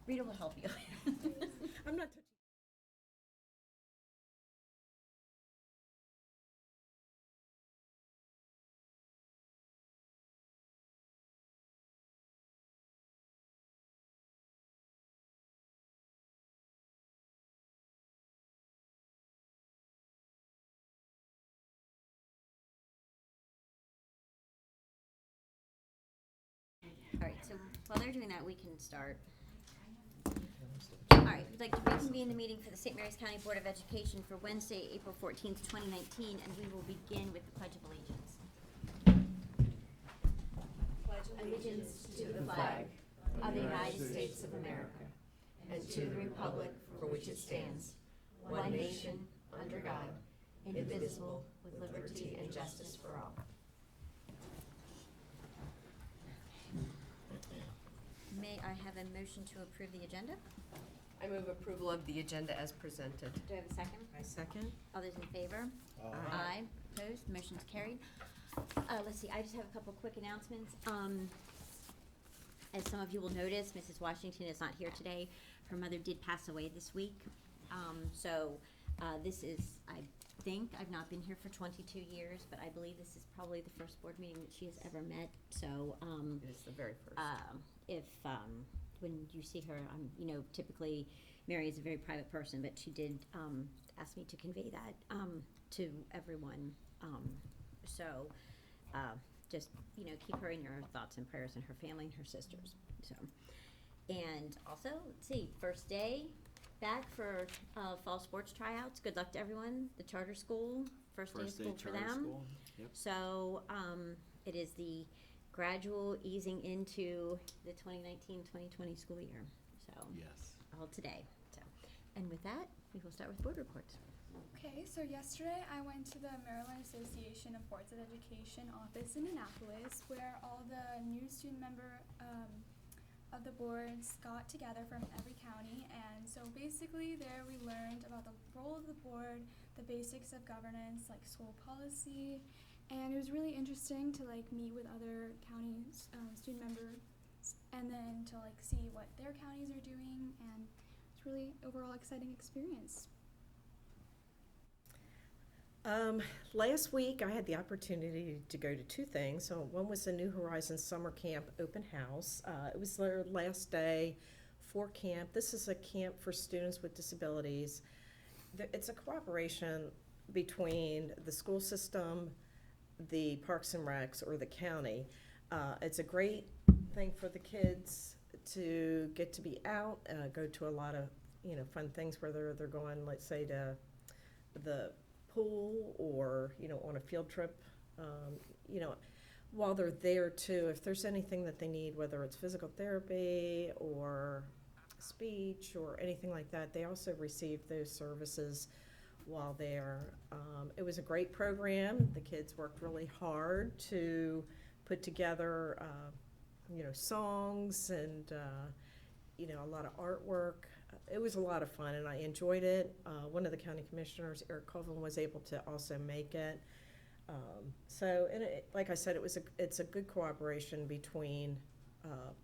Rita will help you. I'm not touching. All right, so while they're doing that, we can start. All right, we'd like to reconvene the meeting for the St. Mary's County Board of Education for Wednesday, April 14th, 2019, and we will begin with the Pledge of Allegiance. Pledge allegiance to the flag of the United States of America and to the republic for which it stands, one nation, under God, indivisible, with liberty and justice for all. May I have a motion to approve the agenda? I move approval of the agenda as presented. Do I have a second? I second. All those in favor? Aye. Opposed? Motion's carried. Let's see, I just have a couple quick announcements. As some of you will notice, Mrs. Washington is not here today. Her mother did pass away this week. This is, I think, I've not been here for 22 years, but I believe this is probably the first board meeting that she has ever met. So, It is the very first. when you see her, typically Mary is a very private person, but she did ask me to convey that to everyone. Just keep her in your thoughts and prayers, and her family and her sisters. So, and also, let's see, first day back for fall sports tryouts. Good luck to everyone. The charter school, first day of school for them. Yep. So it is the gradual easing into the 2019-2020 school year. So Yes. all today. So, and with that, we will start with board reports. Okay, so yesterday I went to the Maryland Association of Boards of Education office in Annapolis, where all the new student member of the boards got together from every county. And so basically there we learned about the role of the board, the basics of governance, like school policy, and it was really interesting to meet with other counties, student members, and then to see what their counties are doing, and it's really overall exciting experience. Last week I had the opportunity to go to two things. So one was the New Horizons Summer Camp Open House. It was their last day for camp. This is a camp for students with disabilities. It's a cooperation between the school system, the Parks and Recs, or the county. It's a great thing for the kids to get to be out, go to a lot of fun things, whether they're going, let's say, to the pool or on a field trip. While they're there too, if there's anything that they need, whether it's physical therapy or speech or anything like that, they also receive those services while there. It was a great program. The kids worked really hard to put together songs and a lot of artwork. It was a lot of fun, and I enjoyed it. One of the county commissioners, Eric Colvin, was able to also make it. Like I said, it's a good cooperation between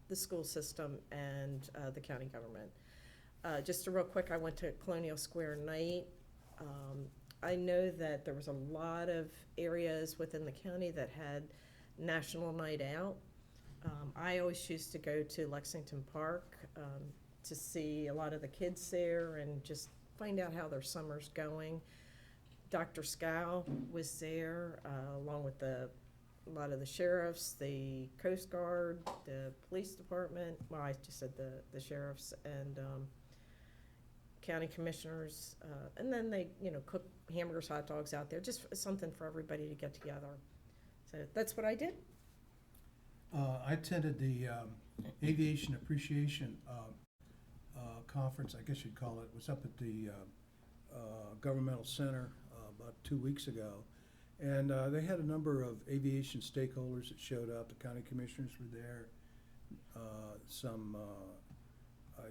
the school system and the county government. Just a real quick, I went to Colonial Square night. I know that there was a lot of areas within the county that had National Night Out. I always choose to go to Lexington Park to see a lot of the kids there and just find out how their summer's going. Dr. Scow was there along with a lot of the sheriffs, the Coast Guard, the police department. Well, I just said the sheriffs and county commissioners. And then they, cook hamburgers, hot dogs out there. Just something for everybody to get together. So that's what I did. I attended the Aviation Appreciation Conference, I guess you'd call it. It was up at the Governmental Center about 2 weeks ago. And they had a number of aviation stakeholders that showed up. The county commissioners were there.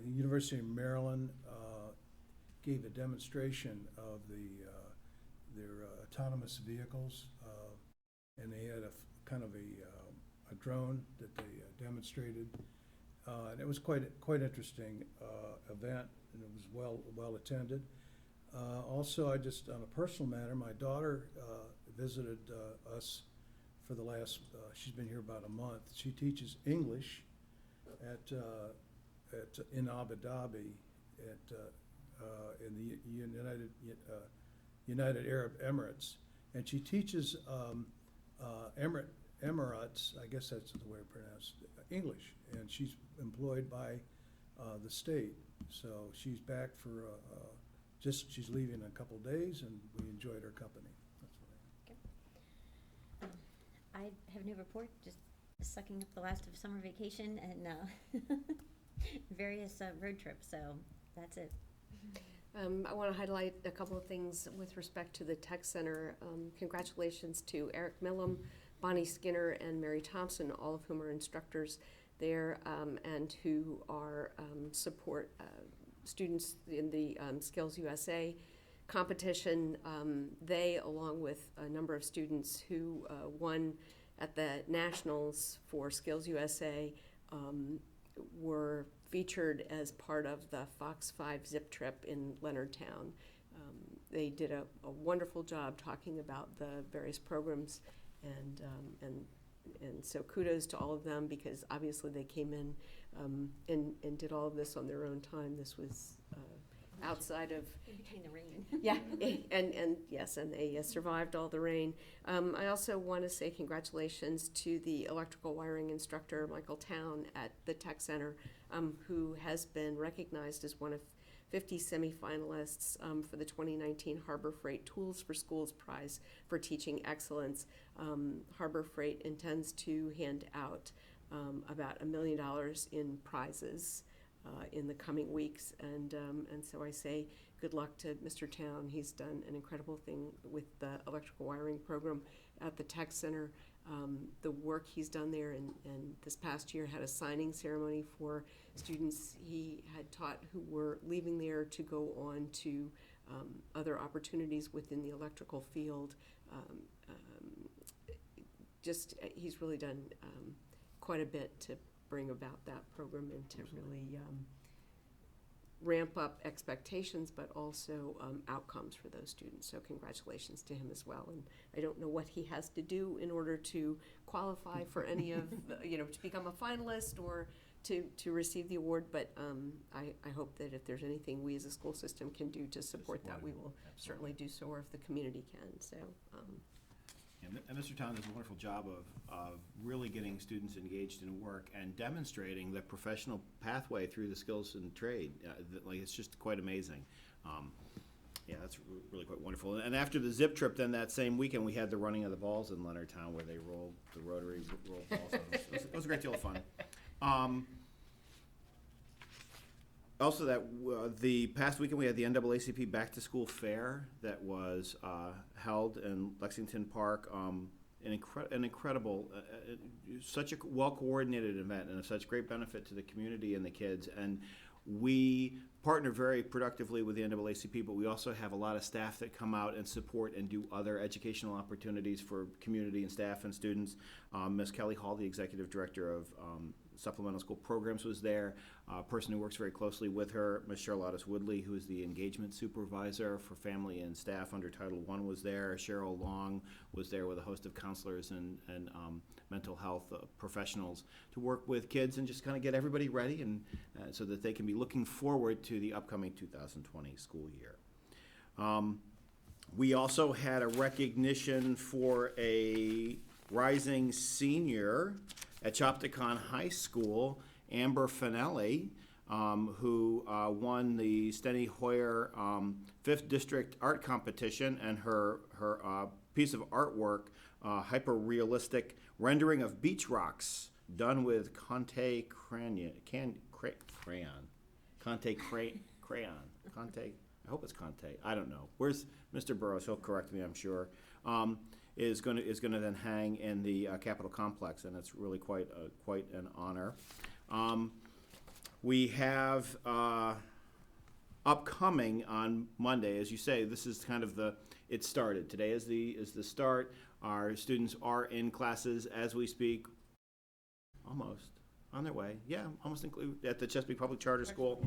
The University of Maryland gave a demonstration of their autonomous vehicles. And they had a drone that they demonstrated. And it was quite interesting event, and it was well attended. Also, I just, on a personal matter, my daughter visited us for the last, she's been here about a month. She teaches English in Abu Dhabi in the United Arab Emirates, and she teaches Emirates, I guess that's the way to pronounce it, English, and she's employed by the state. So she's back for she's leaving in a couple days, and we enjoyed her company. That's what I have no report, just sucking up the last of summer vacation and various road trips, so that's it. I want to highlight a couple of things with respect to the Tech Center. Congratulations to Eric Millam, Bonnie Skinner, and Mary Thompson, all of whom are instructors there and who are support students in the Skills USA competition. They, along with a number of students who won at the Nationals for Skills USA, were featured as part of the Fox 5 Zip Trip in Leonardtown. They did a wonderful job talking about the various programs, and so kudos to all of them, because obviously they came in and did all of this on their own time. This was outside of In between the rain. yeah, and yes, and they survived all the rain. I also want to say congratulations to the electrical wiring instructor, Michael Town, at the Tech Center, who has been recognized as one of 50 semifinalists for the 2019 Harbor Freight Tools for Schools Prize for Teaching Excellence. Harbor Freight intends to hand out about $1 million in prizes in the coming weeks, and so I say good luck to Mr. Town. He's done an incredible thing with the electrical wiring program at the Tech Center. The work he's done there, and this past year had a signing ceremony for students he had taught who were leaving there to go on to other opportunities within the electrical field. He's really done quite a bit to bring about that program and to really ramp up expectations, but also outcomes for those students. So congratulations to him as well. And I don't know what he has to do in order to qualify for any of, to become a finalist or to receive the award, but I hope that if there's anything we as a school system can do to support that, we will certainly do so, or if the community can. So. And Mr. Town does a wonderful job of really getting students engaged in work and demonstrating the professional pathway through the skills and trade. It's just quite amazing. Yeah, that's really quite wonderful. And after the Zip Trip, then that same weekend, we had the running of the balls in Leonardtown, where they rolled the rotary roll balls. So it was a great deal of fun. Also, the past weekend we had the NAACP Back to School Fair that was held in Lexington Park. An incredible, such a well-coordinated event, and of such great benefit to the community and the kids. And we partner very productively with the NAACP, but we also have a lot of staff that come out and support and do other educational opportunities for community and staff and students. Ms. Kelly Hall, the executive director of Supplemental School Programs, was there. A person who works very closely with her, Ms. Charlotte Woodley, who is the engagement supervisor for family and staff under Title I, was there. Cheryl Long was there with a host of counselors and mental health professionals to work with kids and just kind of get everybody ready, and so that they can be looking forward to the upcoming 2020 school year. We also had a recognition for a rising senior at Chopticon High School, Amber Finelli, who won the Steny Hoyer 5th District Art Competition, and her piece of artwork, hyper-realistic rendering of beach rocks done with Conte crayon. I hope it's Conte. I don't know. Where's Mr. Burrows? He'll correct me, I'm sure. Is going to then hang in the Capitol complex, and it's really quite an honor. We have upcoming on Monday, as you say, this is kind of it started. Today is the start. Our students are in classes as we speak. Almost. on their way. Yeah, almost include at the Chesapeake Public Charter School.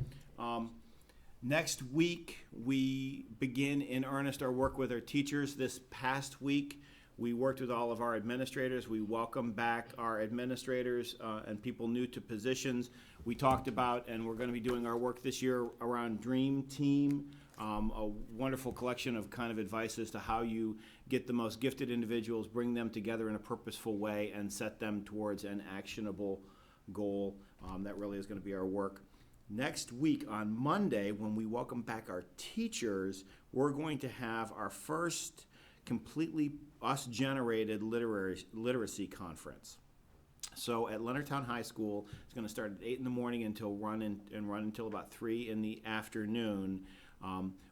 Next week, we begin in earnest our work with our teachers. This past week, we worked with all of our administrators. We welcomed back our administrators and people new to positions. We talked about, and we're going to be doing our work this year around Dream Team, a wonderful collection of kind of advice as to how you get the most gifted individuals, bring them together in a purposeful way, and set them towards an actionable goal. That really is going to be our work. Next week on Monday, when we welcome back our teachers, we're going to have our first completely us-generated literacy conference. So at Leonardtown High School, it's going to start at 8 in the morning until run until about 3 in the afternoon.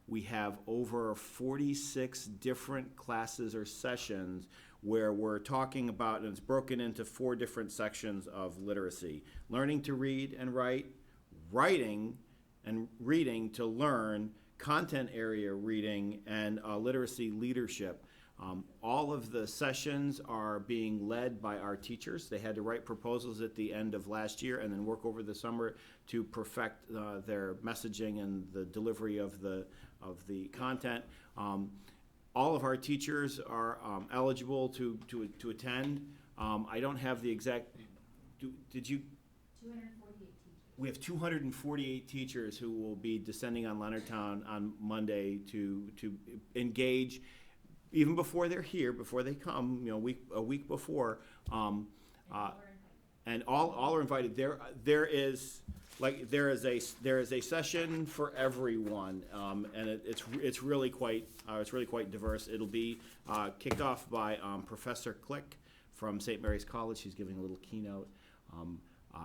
We have over 46 different classes or sessions where we're talking about, and it's broken into 4 different sections of literacy: learning to read and write, writing and reading to learn, content area reading, and literacy leadership. All of the sessions are being led by our teachers. They had to write proposals at the end of last year and then work over the summer to perfect their messaging and the delivery of the content. All of our teachers are eligible to attend. I don't have the exact. Did you? 248 teachers. We have 248 teachers who will be descending on Leonardtown on Monday to engage. Even before they're here, before they come, a week before, and all are invited. There is a session for everyone, and it's really quite diverse. It'll be kicked off by Professor Click from St. Mary's College. He's giving a little keynote.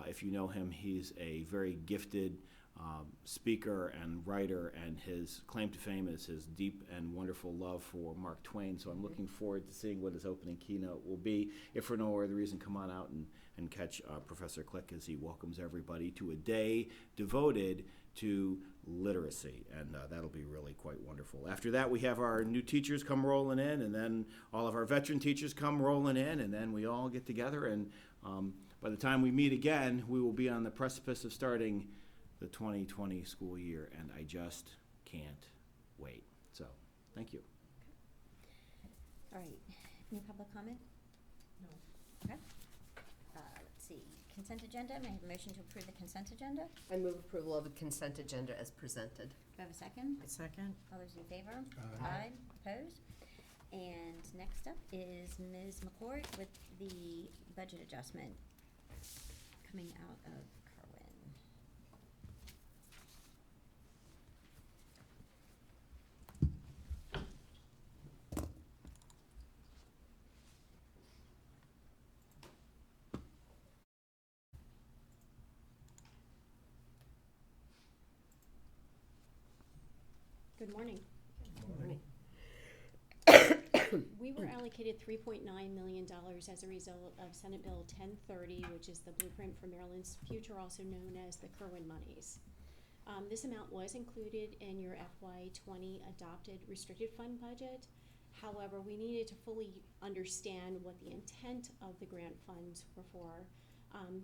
If you know him, he's a very gifted speaker and writer, and his claim to fame is his deep and wonderful love for Mark Twain. So I'm looking forward to seeing what his opening keynote will be. If for no other reason, come on out and catch Professor Click as he welcomes everybody to a day devoted to literacy, and that'll be really quite wonderful. After that, we have our new teachers come rolling in, and then all of our veteran teachers come rolling in, and then we all get together, and by the time we meet again, we will be on the precipice of starting the 2020 school year, and I just can't wait. So, thank you. All right, any public comment? No. Okay. Let's see, consent agenda, may I have a motion to approve the consent agenda? I move approval of the consent agenda as presented. Do I have a second? A second. All those in favor? Aye. Opposed? And next up is Ms. McCord with the budget adjustment coming out of Kerwin. Good morning. Good morning. We were allocated $3.9 million as a result of Senate Bill 1030, which is the blueprint for Maryland's future, also known as the Kerwin monies. This amount was included in your FY20 adopted restricted fund budget. However, we needed to fully understand what the intent of the grant funds were for.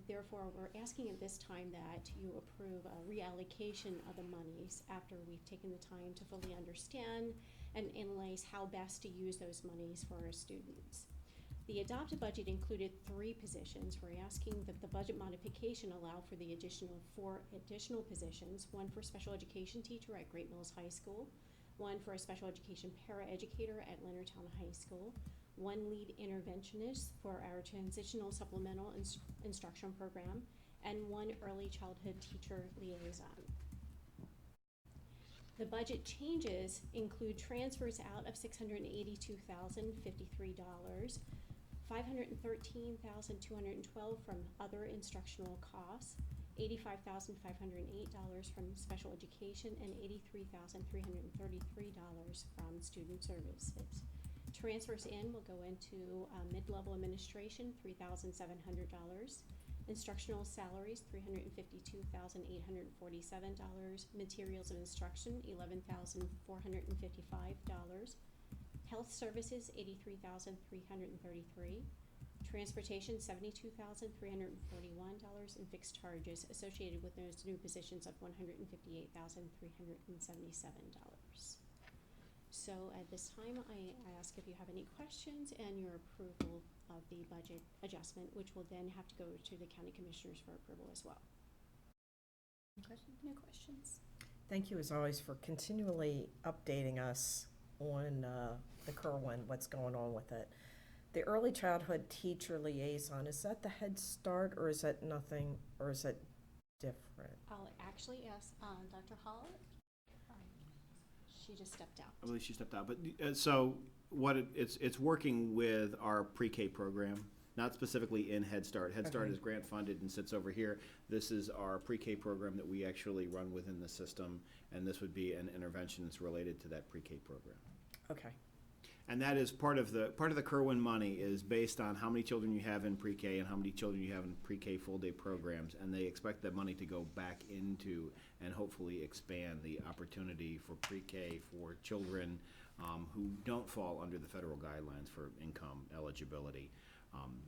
Therefore, we're asking at this time that you approve a reallocation of the monies after we've taken the time to fully understand and analyze how best to use those monies for our students. The adopted budget included 3 positions. We're asking that the budget modification allow for the additional 4 additional positions, 1 for special education teacher at Great Mills High School, 1 for a special education paraeducator at Leonardtown High School, 1 lead interventionist for our transitional supplemental instruction program, and 1 early childhood teacher liaison. The budget changes include transfers out of $682,053, $513,212 from other instructional costs, $85,508 from special education, and $83,333 from student services. Transfers in will go into mid-level administration, $3,700. Instructional salaries, $352,847. Materials of instruction, $11,455. Health services, $83,333. Transportation, $72,341 in fixed charges associated with those new positions of $158,377. So at this time, I ask if you have any questions and your approval of the budget adjustment, which will then have to go to the county commissioners for approval as well. Any questions? No questions. Thank you as always for continually updating us on the Kerwin, what's going on with it. The early childhood teacher liaison, is that the Head Start or is that nothing, or is it different? I'll actually ask Dr. Hall. She just stepped out. I believe she stepped out, but so it's working with our pre-K program, not specifically in Head Start. Head Start Okay. is grant funded and sits over here. This is our pre-K program that we actually run within the system, and this would be an intervention that's related to that pre-K program. Okay, And that is part of the Kerwin money is based on how many children you have in pre-K and how many children you have in pre-K full-day programs, and they expect that money to go back into and hopefully expand the opportunity for pre-K for children who don't fall under the federal guidelines for income eligibility.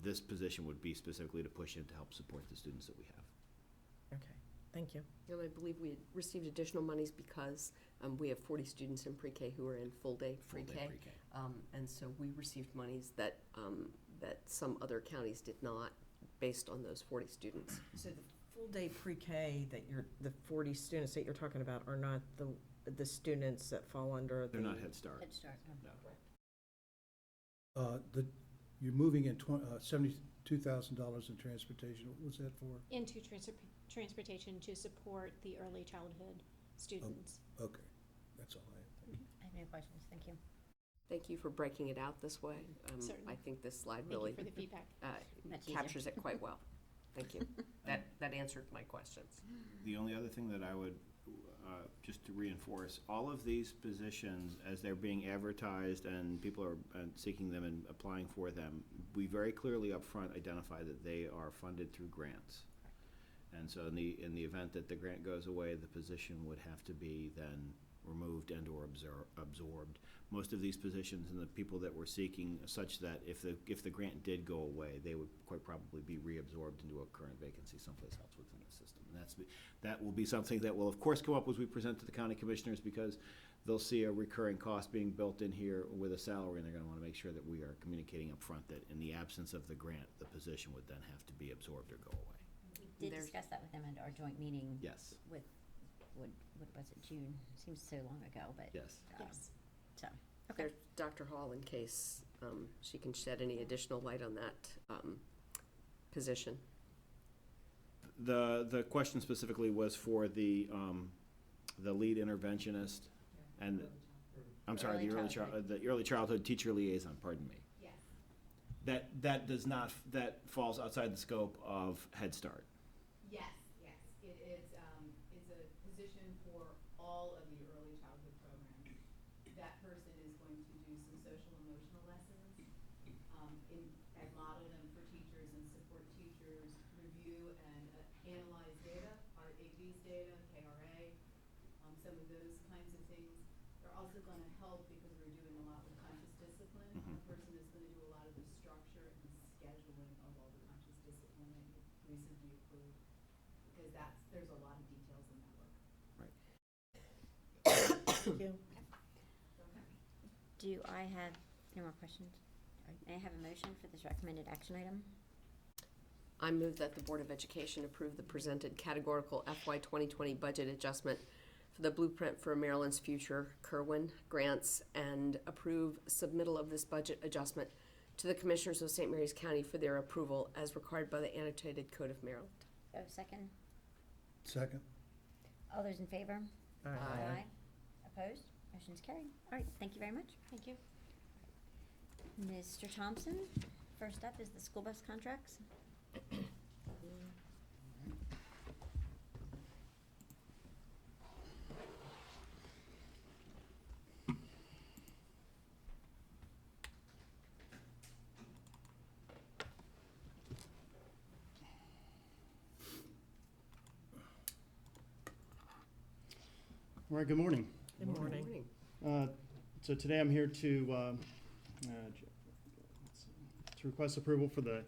This position would be specifically to push in to help support the students that we have. okay, thank you. And I believe we received additional monies because we have 40 students in pre-K who are in full-day Full-day pre-K. pre-K. And so we received monies that some other counties did not, based on those 40 students. So the full-day pre-K the 40 students that you're talking about are not the students that fall under the. They're not Head Start. Head Start. No. You're moving in $72,000 in transportation. What was that for? Into transportation to support the early childhood students. Okay, that's all I have. Thank you. I have no questions, thank you. Thank you for breaking it out this way. Certainly. I think this slide Thank really you for the feedback. Much easier. captures it quite well. Thank you. That answered my questions. The only other thing that I would, just to reinforce, all of these positions, as they're being advertised and people are seeking them and applying for them, we very clearly up front identify that they are funded through grants. And so in the event that the grant goes away, the position would have to be then removed and or absorbed. Most of these positions and the people that we're seeking such that if the grant did go away, they would quite probably be reabsorbed into a current vacancy someplace else within the system. And that will be something that will of course come up as we present to the county commissioners, because they'll see a recurring cost being built in here with a salary, and they're going to want to make sure that we are communicating up front that in the absence of the grant, the position would then have to be absorbed or go away. We did discuss that with them at our joint meeting. Yes. With, what was it, June? Seems so long ago, but. Yes. Yes. So, okay. There's Dr. Hall in case she can shed any additional light on that position. The question specifically was for the lead interventionist and, I'm sorry, the early childhood teacher liaison, pardon me. Yes. That does not, that falls outside the scope of Head Start. Yes. It is, it's a position for all of the early childhood programs. That person is going to do some social emotional lessons, and model them for teachers and support teachers, review and analyze data, our AP's data, KRA, some of those kinds of things. They're also going to help because we're doing a lot with conscious discipline. Mhm. Our person is going to do a lot of the structure and scheduling of all the conscious discipline that you recently approved, because there's a lot of details in that work. Thank you. Do I have any more questions? May I have a motion for this recommended action item? I move that the Board of Education approve the presented categorical FY 2020 budget adjustment for the Blueprint for Maryland's Future Kerwin grants, and approve submittal of this budget adjustment to the Commissioners of St. Mary's County for their approval as required by the Annotated Code of Maryland. Oh, second. Second. All those in favor? Aye. Opposed? Motion's carried. All right, thank you very much. Thank you. Mr. Thompson, first up is the school bus contracts. All right, good morning. Good morning. So today I'm here to to request approval for the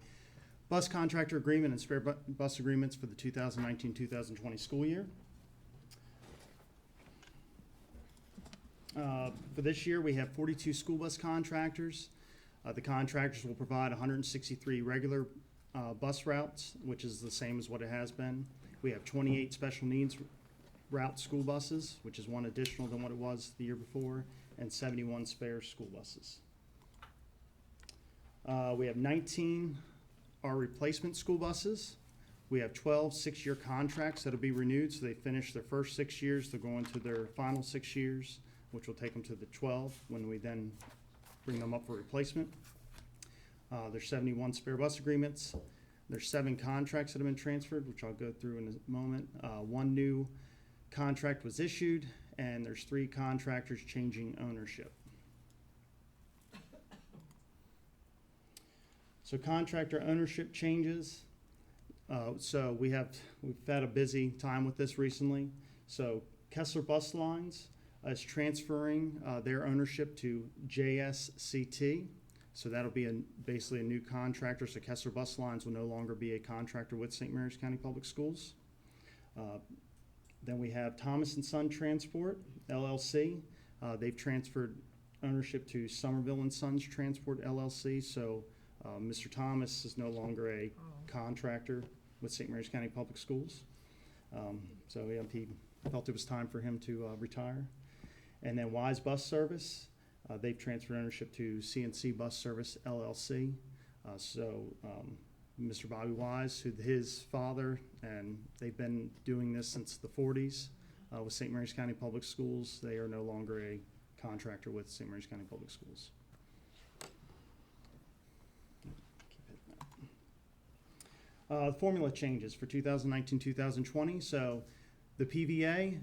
bus contractor agreement and spare bus agreements for the 2019-2020 school year. For this year, we have 42 school bus contractors. The contractors will provide 163 regular bus routes, which is the same as what it has been. We have 28 special needs route school buses, which is one additional than what it was the year before, and 71 spare school buses. We have 19 our replacement school buses. We have 12 six-year contracts that'll be renewed, so they finish their first 6 years. They're going to their final 6 years, which will take them to the 12 when we then bring them up for replacement. There's 71 spare bus agreements. There's 7 contracts that have been transferred, which I'll go through in a moment. 1 new contract was issued, and there's 3 contractors changing ownership. So contractor ownership changes. So we've had a busy time with this recently. So Kessler Bus Lines is transferring their ownership to JSCT. So that'll be basically a new contractor. So Kessler Bus Lines will no longer be a contractor with St. Mary's County Public Schools. Then we have Thomas & Son Transport, LLC. They've transferred ownership to Somerville & Sons Transport, LLC. So Mr. Thomas is no longer a contractor with St. Mary's County Public Schools. So he felt it was time for him to retire. And then Wise Bus Service, they've transferred ownership to CNC Bus Service, LLC. Mr. Bobby Wise, his father, and they've been doing this since the 40s with St. Mary's County Public Schools. They are no longer a contractor with St. Mary's County Public Schools. Formula changes for 2019-2020. So the PVA,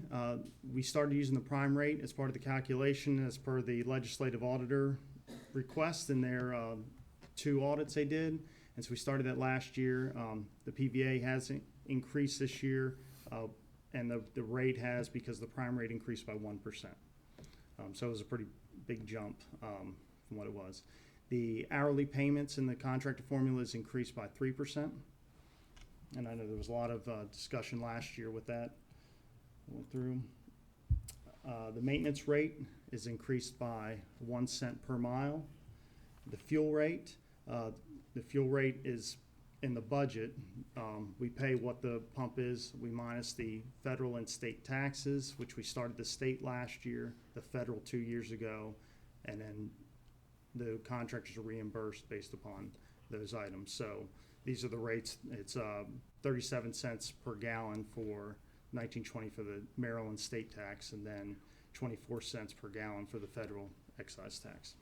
we started using the prime rate as part of the calculation as per the legislative auditor request in their 2 audits they did. And so we started that last year. The PVA has increased this year, and the rate has because the prime rate increased by 1%. So it was a pretty big jump from what it was. The hourly payments in the contractor formula is increased by 3%. And I know there was a lot of discussion last year with that. I went through. The maintenance rate is increased by 1 cent per mile. The fuel rate is in the budget. We pay what the pump is. We minus the federal and state taxes, which we started the state last year, the federal 2 years ago, and then the contractors are reimbursed based upon those items. So these are the rates. It's 37 cents per gallon for 1920 for the Maryland state tax, and then 24 cents per gallon for the federal excise tax.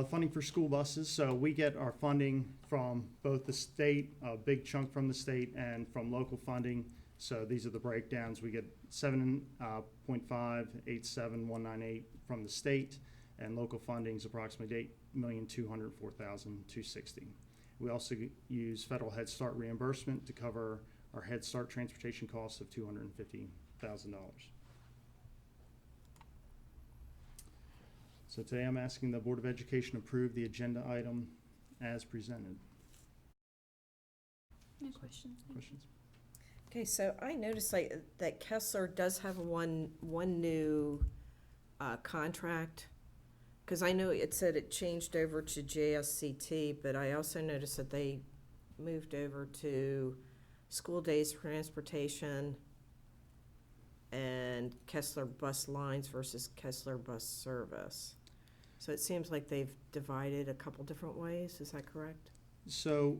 Funding for school buses. So we get our funding from both the state, a big chunk from the state, and from local funding. So these are the breakdowns. We get 7.587,198 from the state, and local funding is approximately $8,204,260. We also use federal Head Start reimbursement to cover our Head Start transportation costs of $250,000. So today I'm asking the Board of Education approve the agenda item as presented. No questions. Questions? Okay, so I noticed that Kessler does have one new contract, because I know it said it changed over to JSCT, but I also noticed that they moved over to school days transportation and Kessler Bus Lines versus Kessler Bus Service. So it seems like they've divided a couple different ways. Is that correct? So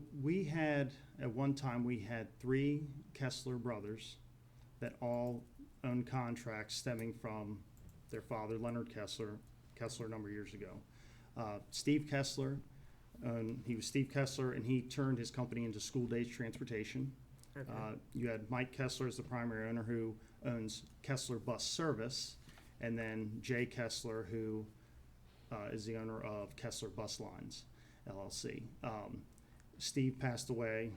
at one time, we had 3 Kessler brothers that all owned contracts stemming from their father, Leonard Kessler a number of years ago. Steve Kessler, he was Steve Kessler, and he turned his company into School Days Transportation. Okay. You had Mike Kessler as the primary owner, who owns Kessler Bus Service, and then Jay Kessler, who is the owner of Kessler Bus Lines, LLC. Steve passed away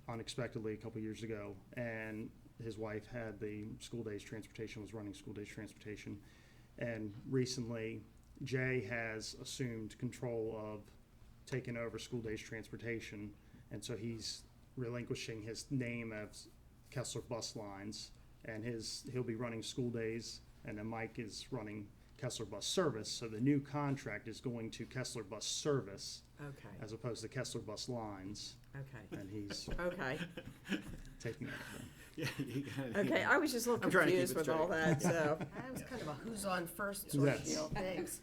unexpectedly a couple years ago, and his wife had the School Days Transportation, was running School Days Transportation. And recently, Jay has assumed control of taking over school days transportation, and so he's relinquishing his name as Kessler Bus Lines, and he'll be running school days, and then Mike is running Kessler Bus Service. So the new contract is going to Kessler Bus Service Okay, as opposed to Kessler Bus Lines, okay, and he's okay. taking over. Yeah, you gotta- Okay, I was just a little I'm trying to keep confused it with all straight. that, so. That was kind of a who's on first sort of Yes. deal, thanks.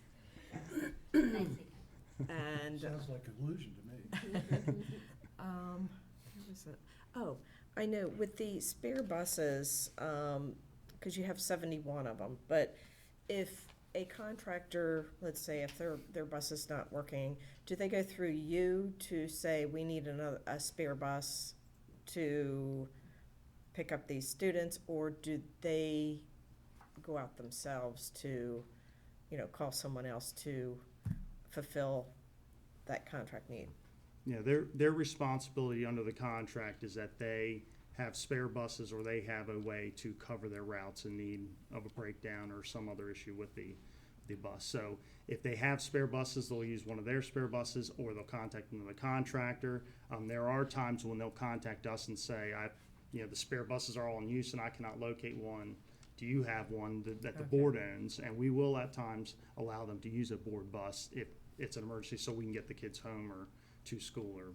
And, Sounds like illusion to me. what was it? Oh, I know, with the spare buses, because you have 71 of them, but if a contractor, let's say if their bus is not working, do they go through you to say, we need a spare bus to pick up these students, or do they go out themselves to, call someone else to fulfill that contract need? Yeah, their responsibility under the contract is that they have spare buses or they have a way to cover their routes in need of a breakdown or some other issue with the bus. So if they have spare buses, they'll use one of their spare buses or they'll contact the contractor. There are times when they'll contact us and say, the spare buses are all in use and I cannot locate one. Do you have one that the board owns? And we will at times allow them to use a board bus if it's an emergency so we can get the kids home or to school or,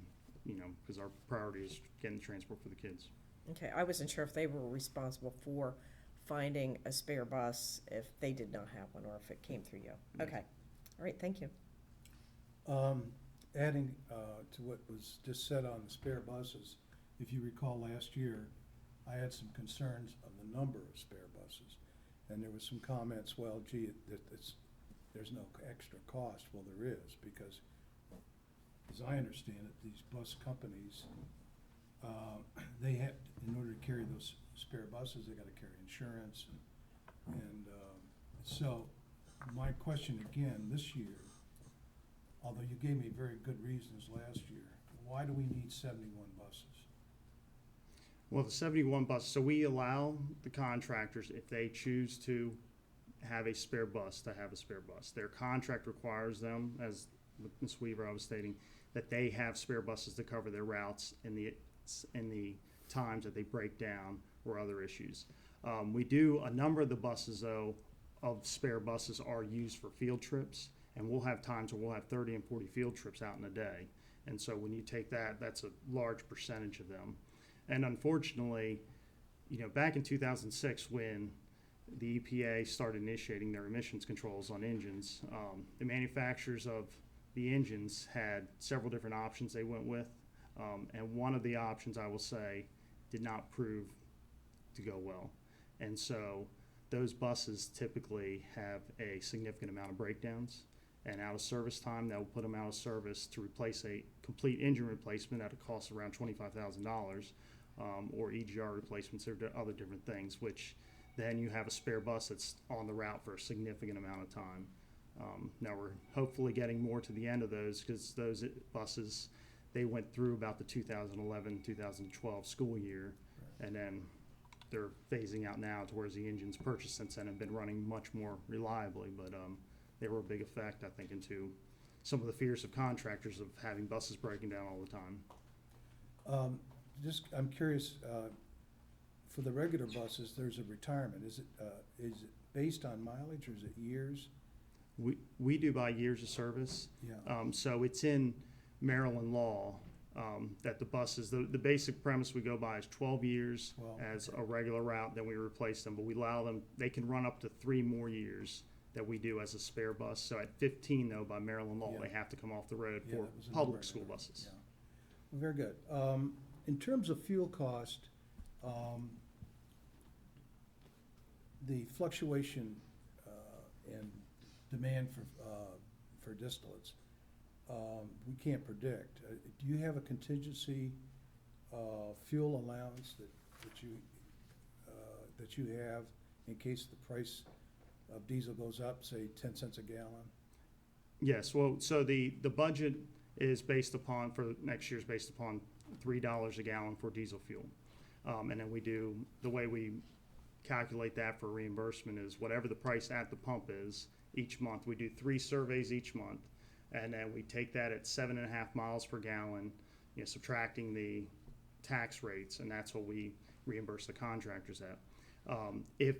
because our priority is getting transport for the kids. Okay, I wasn't sure if they were responsible for finding a spare bus if they did not have one, or if it came through you. Okay, all right, thank you. Adding to what was just said on the spare buses, if you recall last year, I had some concerns of the number of spare buses. And there was some comments, well, gee, there's no extra cost. Well, there is, because as I understand it, these bus companies, they have, in order to carry those spare buses, they gotta carry insurance. And so my question again, this year, although you gave me very good reasons last year, why do we need 71 buses? Well, the 71 buses, so we allow the contractors, if they choose to have a spare bus, to have a spare bus. Their contract requires them, as Ms. Weaver, I was stating, that they have spare buses to cover their routes in the times that they break down or other issues. We do, a number of the buses, though, of spare buses are used for field trips, and we'll have times where we'll have 30 and 40 field trips out in a day. And so when you take that, that's a large percentage of them. And unfortunately, back in 2006, when the EPA started initiating their emissions controls on engines, the manufacturers of the engines had several different options they went with. And one of the options, I will say, did not prove to go well. And so those buses typically have a significant amount of breakdowns. And out of service time, they'll put them out of service to replace a complete engine replacement at a cost around $25,000, or EGR replacements or other different things, which then you have a spare bus that's on the route for a significant amount of time. Now we're hopefully getting more to the end of those, because those buses, they went through about the 2011-2012 school year, and then they're phasing out now, to whereas the engines purchased since then have been running much more reliably, but they were a big effect, I think, into some of the fears of contractors of having buses breaking down all the time. I'm curious, for the regular buses, there's a retirement. Is it based on mileage, or is it years? We do by years of service. Yeah. So it's in Maryland law that the buses, the basic premise we go by is 12 years as a regular route, then we replace them, but we allow them, they can run up to 3 more years that we do as a spare bus. So at 15, though, by Maryland law, Yeah. they have to come off the road Yeah, for that was in the public regular, school buses. yeah. Well, very good. In terms of fuel cost, the fluctuation in demand for distillates, we can't predict. Do you have a contingency fuel allowance that you have in case the price of diesel goes up, say 10 cents a gallon? Yes, well, so the budget is based upon, for next year, is based upon $3 a gallon for diesel fuel. And then we do, the way we calculate that for reimbursement is whatever the price at the pump is each month. We do 3 surveys each month, and then we take that at 7.5 miles per gallon, subtracting the tax rates, and that's what we reimburse the contractors at. If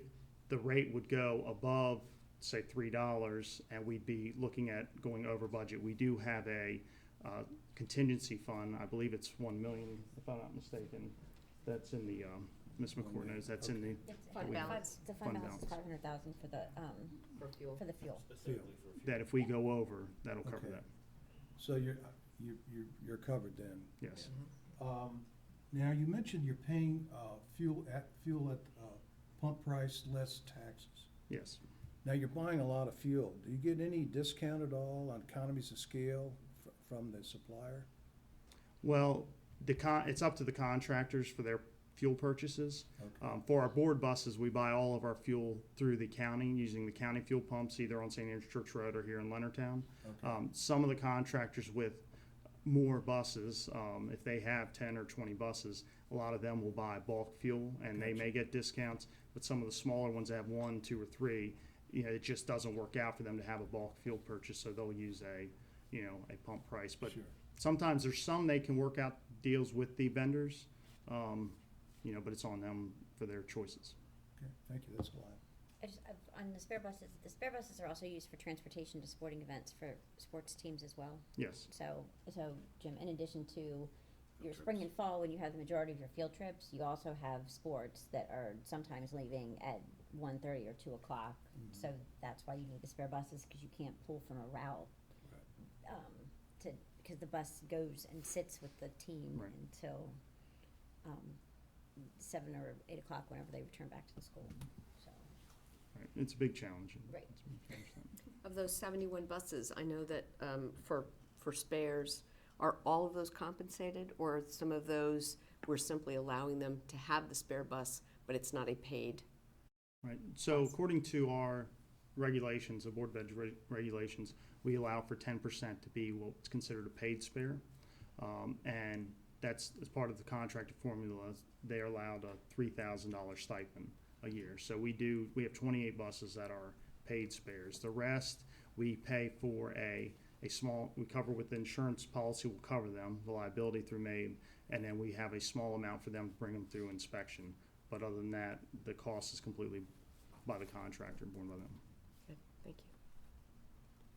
the rate would go above, say, $3, and we'd be looking at going over budget, we do have a contingency fund. I believe it's $1 million, if I'm not mistaken. That's in the Ms. McCourt knows that's in the Fund balance. The fund Fund balance is balance. $500,000 for the, For fuel. for the fuel. that if we go over, that'll cover Okay. that. So you're covered then. Yes. Now, you mentioned you're paying fuel at pump price less taxes. Yes. Now, you're buying a lot of fuel. Do you get any discount at all on economies of scale from the supplier? Well, it's up to the contractors for their fuel purchases. Okay. For our board buses, we buy all of our fuel through the county using the county fuel pumps, either on St. Andrews Church Road or here in Leonardtown. Okay. Some of the contractors with more buses, if they have 10 or 20 buses, a lot of them will buy bulk fuel, and they may get discounts. But some of the smaller ones that have 1, 2, or 3, it just doesn't work out for them to have a bulk fuel purchase, so they'll use a pump price. But Sure. sometimes there's some they can work out deals with the vendors, but it's on them for their choices. Okay, thank you, that's all I have. On the spare buses are also used for transportation to sporting events for sports teams as well. Yes. So Jim, in addition to your spring and fall, when you have the majority of your field trips, you also have sports that are sometimes leaving at 1:30 or 2 o'clock. So that's why you need the spare buses, because you can't pull from a route. Because the bus goes and sits with the team Right. until 7 or 8 o'clock whenever they return back to the school. So Right. It's a big challenge. Right. It's a big challenge. Of those 71 buses, I know that for spares, are all of those compensated, or some of those we're simply allowing them to have the spare bus, but it's not a paid? Right. So according to our regulations, the Board of Ed regulations, we allow for 10% to be what's considered a paid spare. And that's as part of the contractor formula. They're allowed a $3,000 stipend a year. So we have 28 buses that are paid spares. The rest, we pay for a small, we cover with the insurance policy, will cover them, the liability through MABE, and then we have a small amount for them to bring them through inspection. But other than that, the cost is completely by the contractor, borne by them. Good, thank you.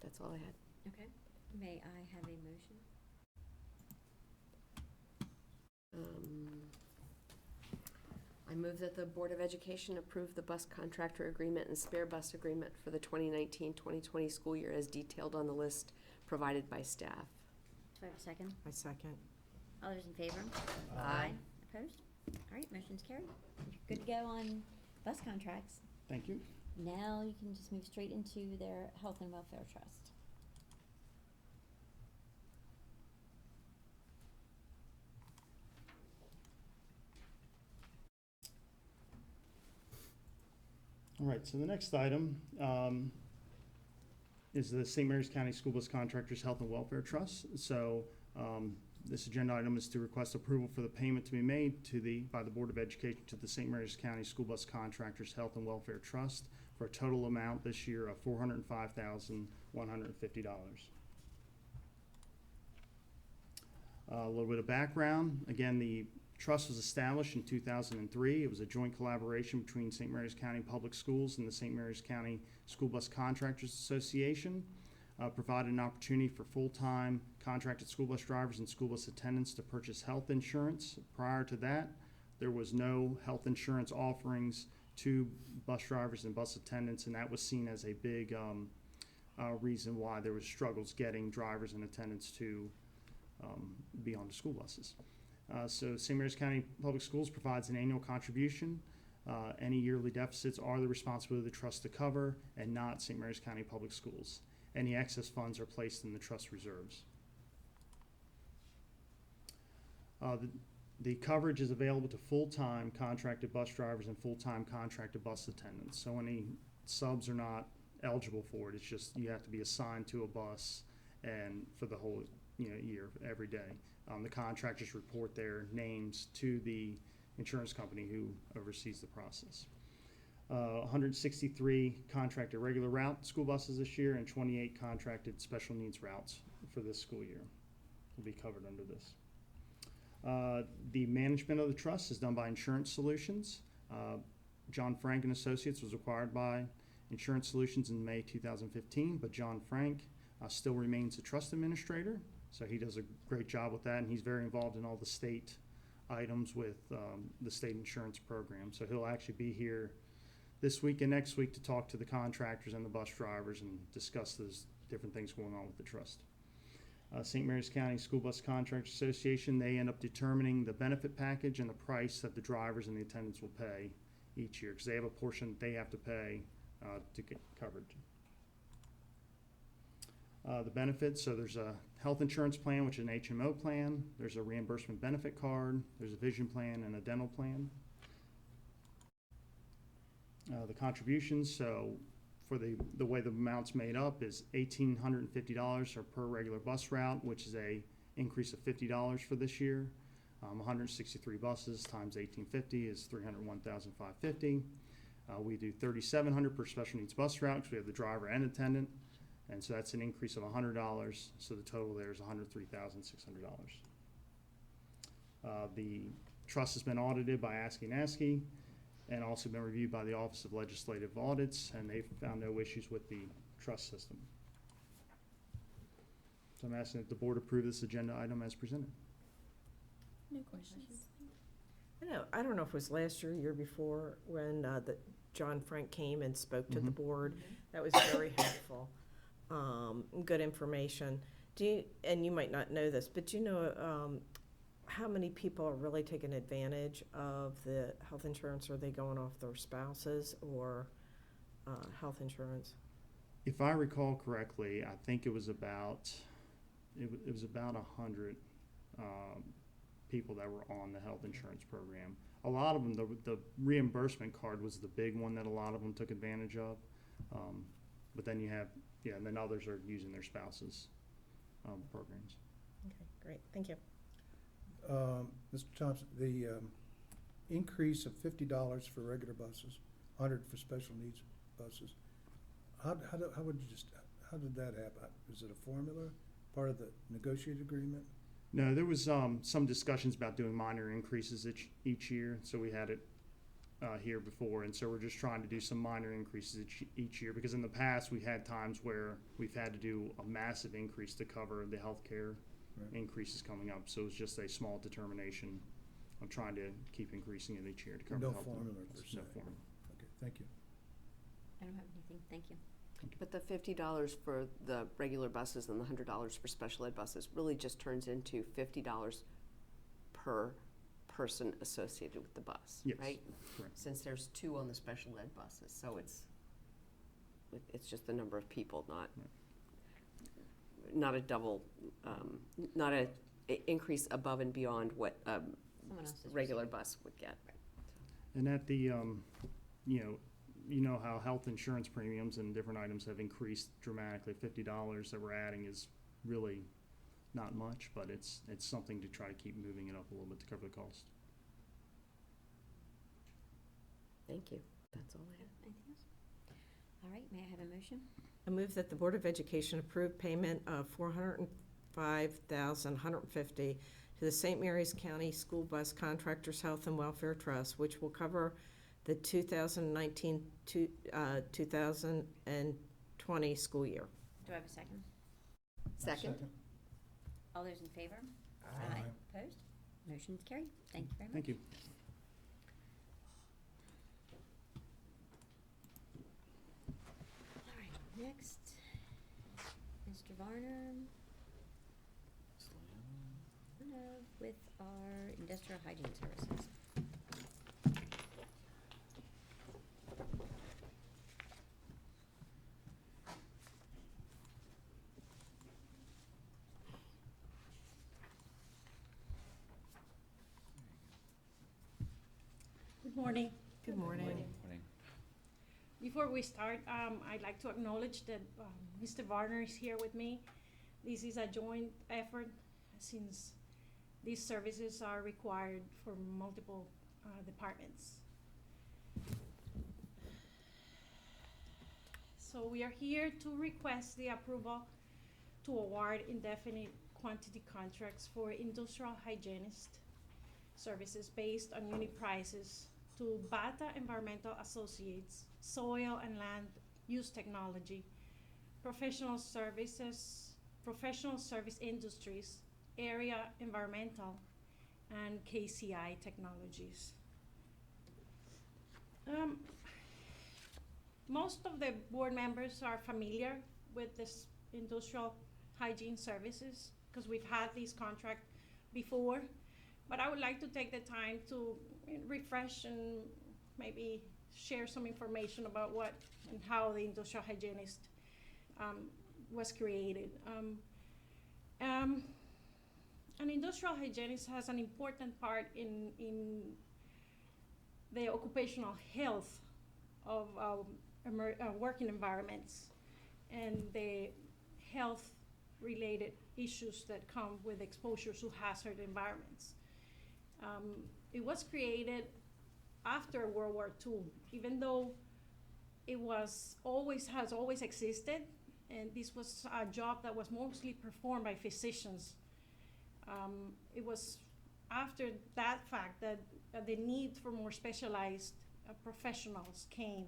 That's all I had. okay, may I have a motion? I move that the Board of Education approve the bus contractor agreement and spare bus agreement for the 2019-2020 school year as detailed on the list provided by staff. Do I have a second? I second. All those in favor? Aye. Opposed? All right, motion's carried. You're good to go on bus contracts. Thank you. Now you can just move straight into their health and welfare trust. All right, so the next item is the St. Mary's County School Bus Contractors Health and Welfare Trust. So this agenda item is to request approval for the payment to be made by the Board of Education to the St. Mary's County School Bus Contractors Health and Welfare Trust for a total amount this year of $405,150. A little bit of background. Again, the trust was established in 2003. It was a joint collaboration between St. Mary's County Public Schools and the St. Mary's County School Bus Contractors Association. Provided an opportunity for full-time contracted school bus drivers and school bus attendants to purchase health insurance. Prior to that, there was no health insurance offerings to bus drivers and bus attendants, and that was seen as a big reason why there was struggles getting drivers and attendants to be on the school buses. So St. Mary's County Public Schools provides an annual contribution. Any yearly deficits are the responsibility of the trust to cover and not St. Mary's County Public Schools. Any excess funds are placed in the trust reserves. The coverage is available to full-time contracted bus drivers and full-time contracted bus attendants. So any subs are not eligible for it. It's just you have to be assigned to a bus and for the whole year, every day. The contractors report their names to the insurance company who oversees the process. 163 contracted regular route school buses this year and 28 contracted special needs routes for this school year will be covered under this. The management of the trust is done by Insurance Solutions. John Frank and Associates was acquired by Insurance Solutions in May 2015, but John Frank still remains the trust administrator, so he does a great job with that, and he's very involved in all the state items with the state insurance program. So he'll actually be here this week and next week to talk to the contractors and the bus drivers and discuss those different things going on with the trust. St. Mary's County School Bus Contractors Association, they end up determining the benefit package and the price that the drivers and the attendants will pay each year, because they have a portion that they have to pay to get covered. The benefits, so there's a health insurance plan, which is an HMO plan. There's a reimbursement benefit card. There's a vision plan and a dental plan. The contributions, so for the way the amount's made up is $1,850 per regular bus route, which is a increase of $50 for this year. 163 buses times 1,850 is $301,550. We do $3,700 per special needs bus route because we have the driver and attendant, and so that's an increase of $100. So the total there is $103,600. The trust has been audited by ASCII and also been reviewed by the Office of Legislative Audits, and they've found no issues with the trust system. So I'm asking that the board approve this agenda item as presented. No questions. I don't know if it was last year, year before, when John Frank came and spoke to the board. That was very helpful. Good information. And you might not know this, but do you know how many people are really taking advantage of the health insurance? Are they going off their spouses or health insurance? If I recall correctly, I think it was about 100 people that were on the health insurance program. A lot of them, the reimbursement card was the big one that a lot of them took advantage of. But then you have, and then others are using their spouses' programs. Okay, great, thank you. Mr. Thompson, the increase of $50 for regular buses, 100 for special needs buses, how did that happen? Is it a formula, part of the negotiated agreement? No, there was some discussions about doing minor increases each year, so we had it here before, and so we're just trying to do some minor increases each year, because in the past we had times where we've had to do a massive increase to cover the healthcare increases coming up, so it's just a small determination. I'm trying to keep increasing it each year to cover No the health. formula per se. No formula. Okay, thank you. I don't have anything, thank you. But the $50 for the regular buses and the $100 for special ed buses really just turns into $50 per person associated with the bus, Yes, right? correct. Since there's 2 on the special ed buses, so it's just the number of people, not a double, not a increase above and beyond what Someone else's regular bus would get. And at the, you know how health insurance premiums and different items have increased dramatically. $50 that we're adding is really not much, but it's something to try to keep moving it up a little bit to cover the cost. Thank you. That's all I have. Anything else? All right, may I have a motion? I move that the Board of Education approve payment of $405,150 to the St. Mary's County School Bus Contractors Health and Welfare Trust, which will cover the 2019-2020 school year. Do I have a second? Second? All those in favor? Aye. Opposed? Motion's carried. Thank you very much. Thank you. All right, next, Mr. Varner. With our industrial hygiene services. Good morning. Good morning. Before we start, I'd like to acknowledge that Mr. Varner is here with me. This is a joint effort since these services are required for multiple departments. So we are here to request the approval to award indefinite quantity contracts for industrial hygienist services based on unit prices to Bata Environmental Associates, Soil and Land Use Technology, Professional Service Industries, Area Environmental, and KCI Technologies. Most of the board members are familiar with this industrial hygiene services because we've had these contracts before, but I would like to take the time to refresh and maybe share some information about what and how the industrial hygienist was created. An industrial hygienist has an important part in the occupational health of working environments and the health-related issues that come with exposure to hazard environments. It was created after World War II, even though it has always existed, and this was a job that was mostly performed by physicians. It was after that fact that the need for more specialized professionals came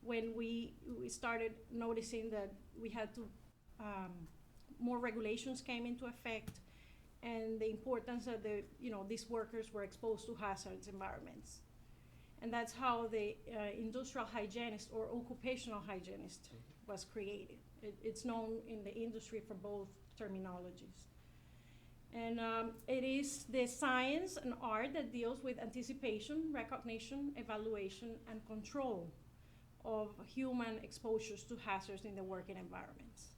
when we started noticing that we had to, more regulations came into effect, and the importance of these workers were exposed to hazardous environments. And that's how the industrial hygienist or occupational hygienist was created. It's known in the industry for both terminologies. And it is the science and art that deals with anticipation, recognition, evaluation, and control of human exposures to hazards in the working environments.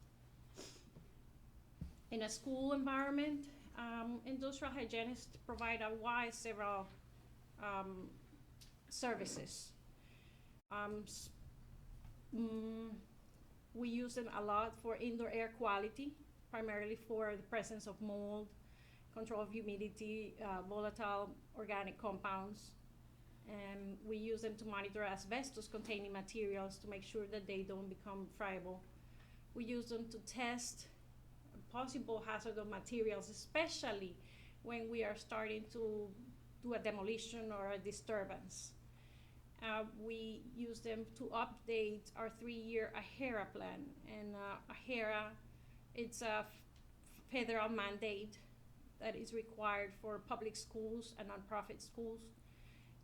In a school environment, industrial hygienists provide a wide several services. We use them a lot for indoor air quality, primarily for the presence of mold, control of humidity, volatile organic compounds. And we use them to monitor asbestos-containing materials to make sure that they don't become friable. We use them to test possible hazardous materials, especially when we are starting to do a demolition or a disturbance. We use them to update our 3-year AHERA plan. And AHERA, it's a federal mandate that is required for public schools and nonprofit schools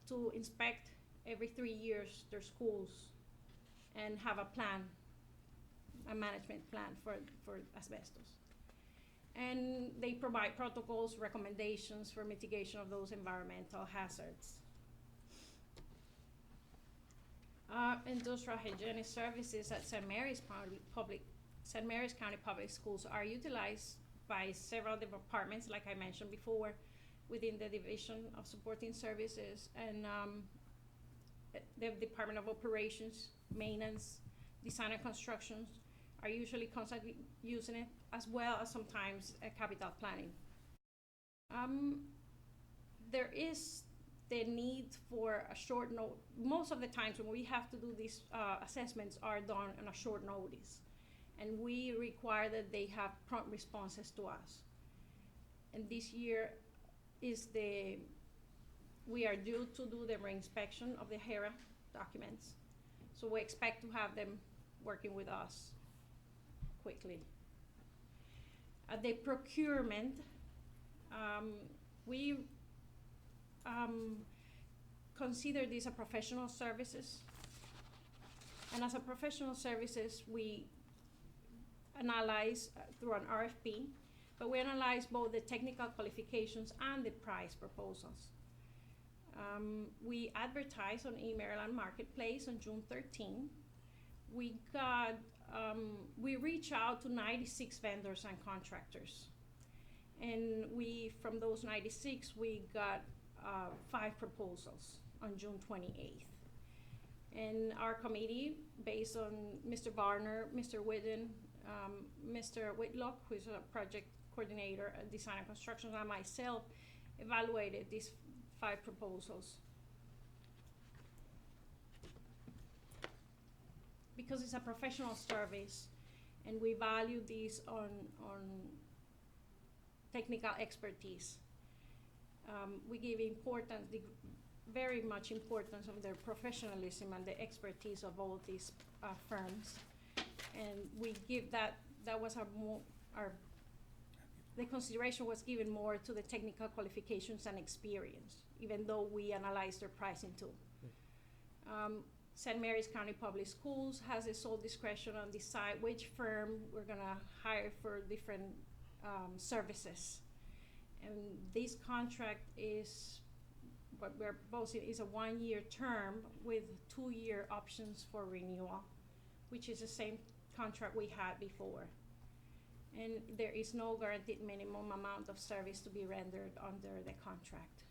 to inspect every 3 years their schools and have a plan, a management plan for asbestos. And they provide protocols, recommendations for mitigation of those environmental hazards. Industrial hygienist services at St. Mary's County Public Schools are utilized by several departments, like I mentioned before, within the Division of Supporting Services, and the Department of Operations, Maintenance, Design and Construction are usually constantly using it, as well as sometimes capital planning. There is the need for a short note. Most of the times when we have to do these assessments are done on a short notice, and we require that they have prompt responses to us. And this year we are due to do the reinspection of the HERA documents. So we expect to have them working with us quickly. The procurement, we consider these a professional services. And as a professional services, we analyze through an RFP, but we analyze both the technical qualifications and the price proposals. We advertise on eMaryland Marketplace on June 13. We reach out to 96 vendors and contractors. And from those 96, we got 5 proposals on June 28th. And our committee, based on Mr. Varner, Mr. Whitten, Mr. Whitlock, who is a project coordinator at Design and Construction, and myself, evaluated these 5 proposals. because it's a professional service, and we value this on technical expertise. We give very much importance of their professionalism and the expertise of all these firms, and we give that was the consideration was given more to the technical qualifications and experience, even though we analyze their pricing too. St. Mary's County Public Schools has a sole discretion on decide which firm we're gonna hire for different services. And this contract is, what we're proposing is a 1-year term with 2-year options for renewal, which is the same contract we had before. And there is no guaranteed minimum amount of service to be rendered under the contract,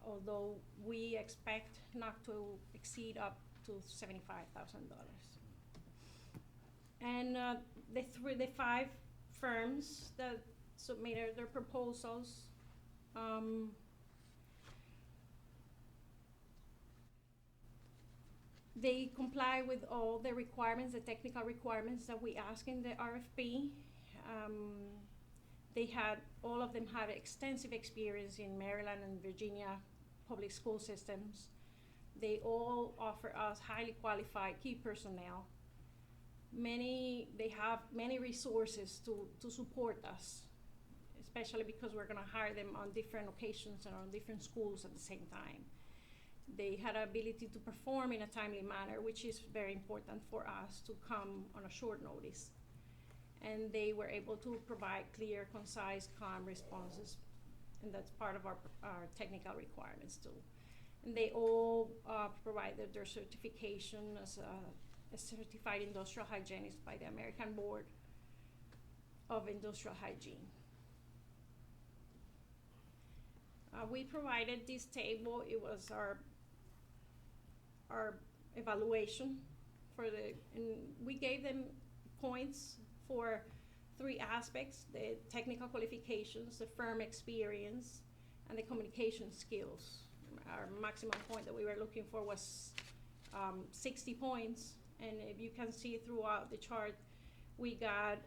although we expect not to exceed up to $75,000. And the 5 firms that submitted their proposals, they comply with all the requirements, the technical requirements that we ask in the RFP. All of them had extensive experience in Maryland and Virginia public school systems. They all offer us highly qualified key personnel. They have many resources to support us, especially because we're gonna hire them on different occasions and on different schools at the same time. They had ability to perform in a timely manner, which is very important for us to come on a short notice. And they were able to provide clear, concise, calm responses, and that's part of our technical requirements too. And they all provided their certification as a certified industrial hygienist by the American Board of Industrial Hygiene. We provided this table. It was our evaluation and we gave them points for 3 aspects: the technical qualifications, the firm experience, and the communication skills. Our maximum point that we were looking for was 60 points, and if you can see throughout the chart, we got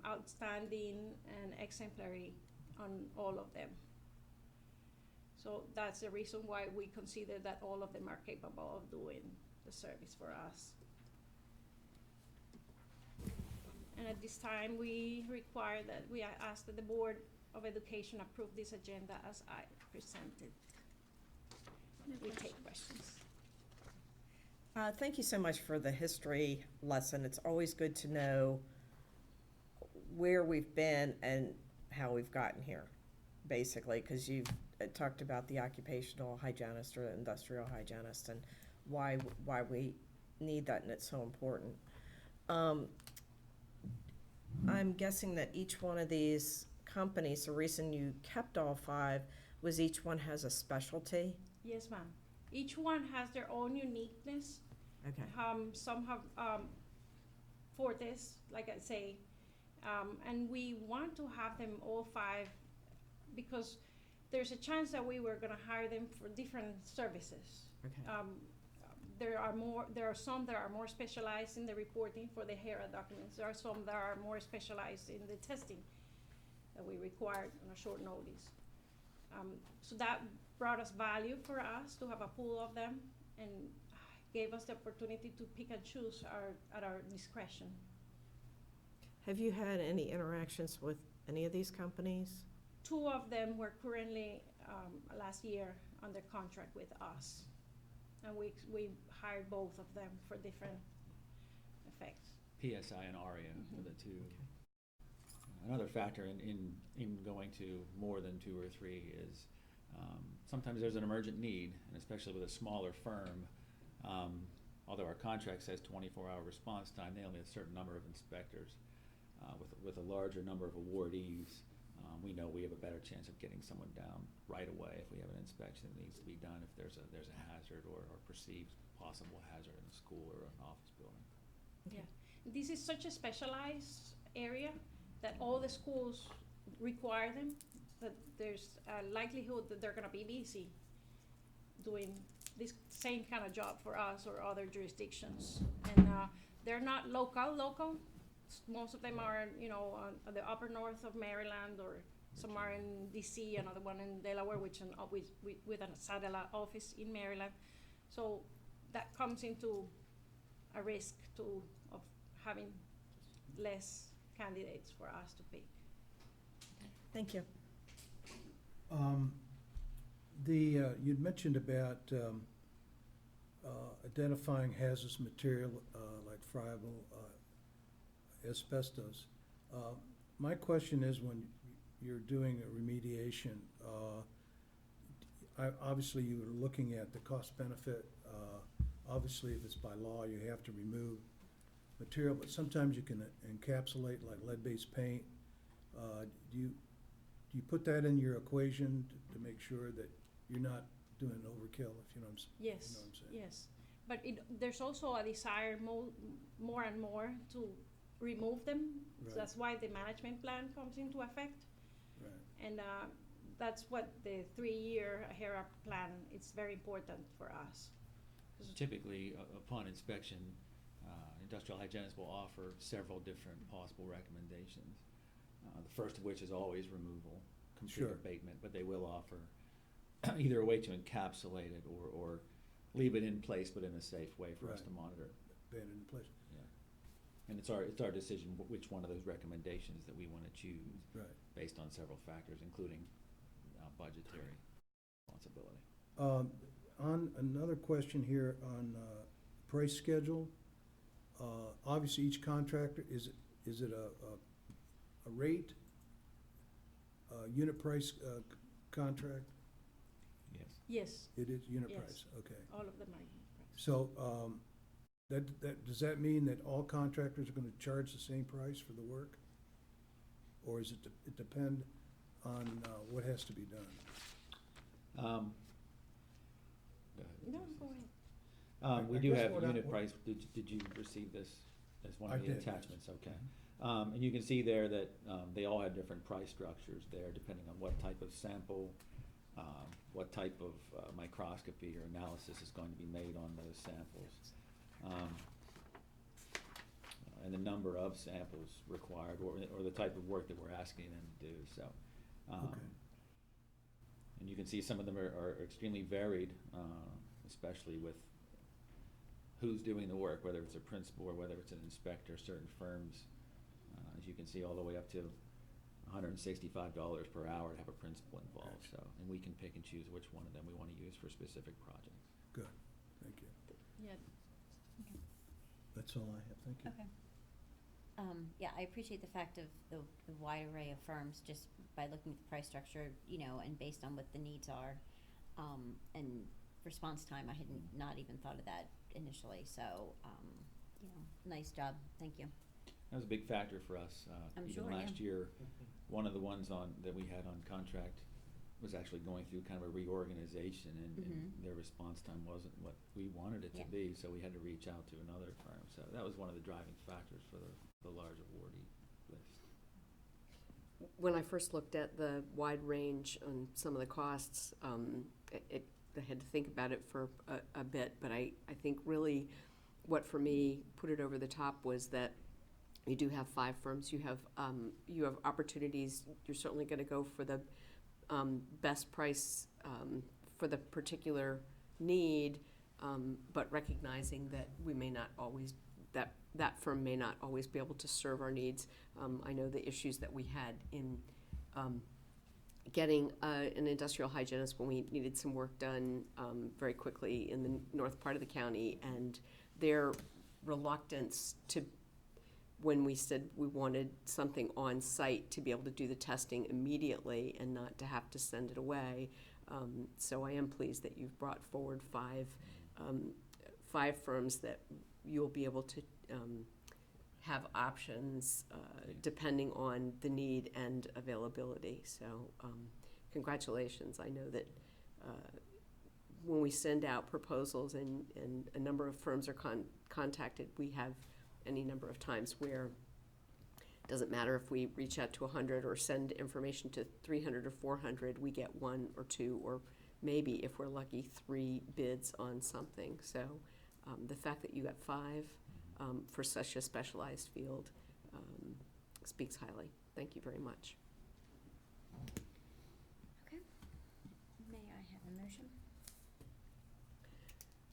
outstanding and exemplary on all of them. So that's the reason why we consider that all of them are capable of doing the service for us. And at this time, we ask that the Board of Education approve this agenda as I presented. We take questions. Thank you so much for the history lesson. It's always good to know where we've been and how we've gotten here, basically, because you've talked about the occupational hygienist or industrial hygienist and why we need that, and it's so important. I'm guessing that each one of these companies, the reason you kept all 5 was each one has a specialty? Yes, ma'am. Each one has their own uniqueness. Okay. Some have fortes, like I say, and we want to have them all 5 because there's a chance that we were gonna hire them for different services. Okay. There are some that are more specialized in the reporting for the HERA documents. There are some that are more specialized in the testing that we required on a short notice. So that brought us value for us to have a pool of them and gave us the opportunity to pick and choose at our discretion. Have you had any interactions with any of these companies? 2 of them were currently, last year, under contract with us. And we hired both of them for different effects. PSI and ARIA for the 2. Another factor in going to more than 2 or 3 is sometimes there's an emergent need, and especially with a smaller firm, although our contract says 24-hour response time, they only have a certain number of inspectors. With a larger number of awardees, we know we have a better chance of getting someone down right away if we have an inspection that needs to be done, if there's a hazard or perceived possible hazard in a school or an office building. Yeah, this is such a specialized area that all the schools require them, that there's a likelihood that they're gonna be busy doing this same kind of job for us or other jurisdictions. And they're not local. Most of them are, on the upper north of Maryland, or some are in DC, another one in Delaware, with a satellite office in Maryland. So that comes into a risk of having less candidates for us to pick. Thank you. You'd mentioned about identifying hazardous material like friable asbestos. My question is, when you're doing a remediation, obviously you are looking at the cost benefit. Obviously, if it's by law, you have to remove material, but sometimes you can encapsulate, like lead-based paint. Do you put that in your equation to make sure that you're not doing overkill, if you know what I'm saying? Yes, You know what I'm saying? yes. But there's also a desire more and more to remove them. Right. So that's why the management plan comes into effect. Right. And that's what the 3-year HERA plan is very important for us. Typically, upon inspection, industrial hygienists will offer several different possible recommendations. The first of which is always removal, complete Sure. abatement, but they will offer either a way to encapsulate it or leave it in place, but in a safe way for us Right. to monitor. Abandoned in place. Yeah. And it's our decision which one of those recommendations that we want to choose, Right. based on several factors, including budgetary responsibility. On another question here on price schedule, obviously each contractor, is it a rate, unit price contract? Yes. Yes, It is unit Yes. price, okay. all of them are. So, does that mean that all contractors are gonna charge the same price for the work? Or is it depend on what has to be done? Go ahead. No, go ahead. We I do guess have what I- unit price. Did you receive this as one I of the did, yes. attachments? Okay. And you can see there that they all have different price structures there, depending on what type of sample, what type of microscopy or analysis is going to be made on those samples. And the number of samples required, or the type of work that we're asking them to do, so. Okay. And you can see some of them are extremely varied, especially with who's doing the work, whether it's a principal or whether it's an inspector. Certain firms, as you can see, all the way up to $165 per hour to have a principal involved, so. And we can pick and choose which one of them we want to use for specific projects. Good, thank you. Yeah. That's all I have, thank you. Okay. Yeah, I appreciate the fact of the wide array of firms, just by looking at the price structure, and based on what the needs are. And response time, I had not even thought of that initially, so, nice job, thank you. That was a big factor for us. I'm Even sure, yeah. last year, one of the ones that we had on contract was actually going through kind of a reorganization, and their response time wasn't what we wanted it to Yeah. be, so we had to reach out to another firm. So that was one of the driving factors for the large awardee list. When I first looked at the wide range on some of the costs, I had to think about it for a bit, but I think really what for me put it over the top was that you do have 5 firms. You have opportunities. You're certainly going to go for the best price for the particular need, but recognizing that we may not always, that firm may not always be able to serve our needs. I know the issues that we had in getting an industrial hygienist when we needed some work done very quickly in the north part of the county, and their reluctance to, when we said we wanted something on site, to be able to do the testing immediately and not to have to send it away. So I am pleased that you've brought forward 5 firms that you'll be able to have options depending on the need and availability. So congratulations. I know that when we send out proposals and a number of firms are contacted, we have any number of times where it doesn't matter if we reach out to 100 or send information to 300 or 400, we get 1 or 2 or maybe, if we're lucky, 3 bids on something. So the fact that you got 5 for such a specialized field speaks highly. Thank you very much. Okay. May I have a motion?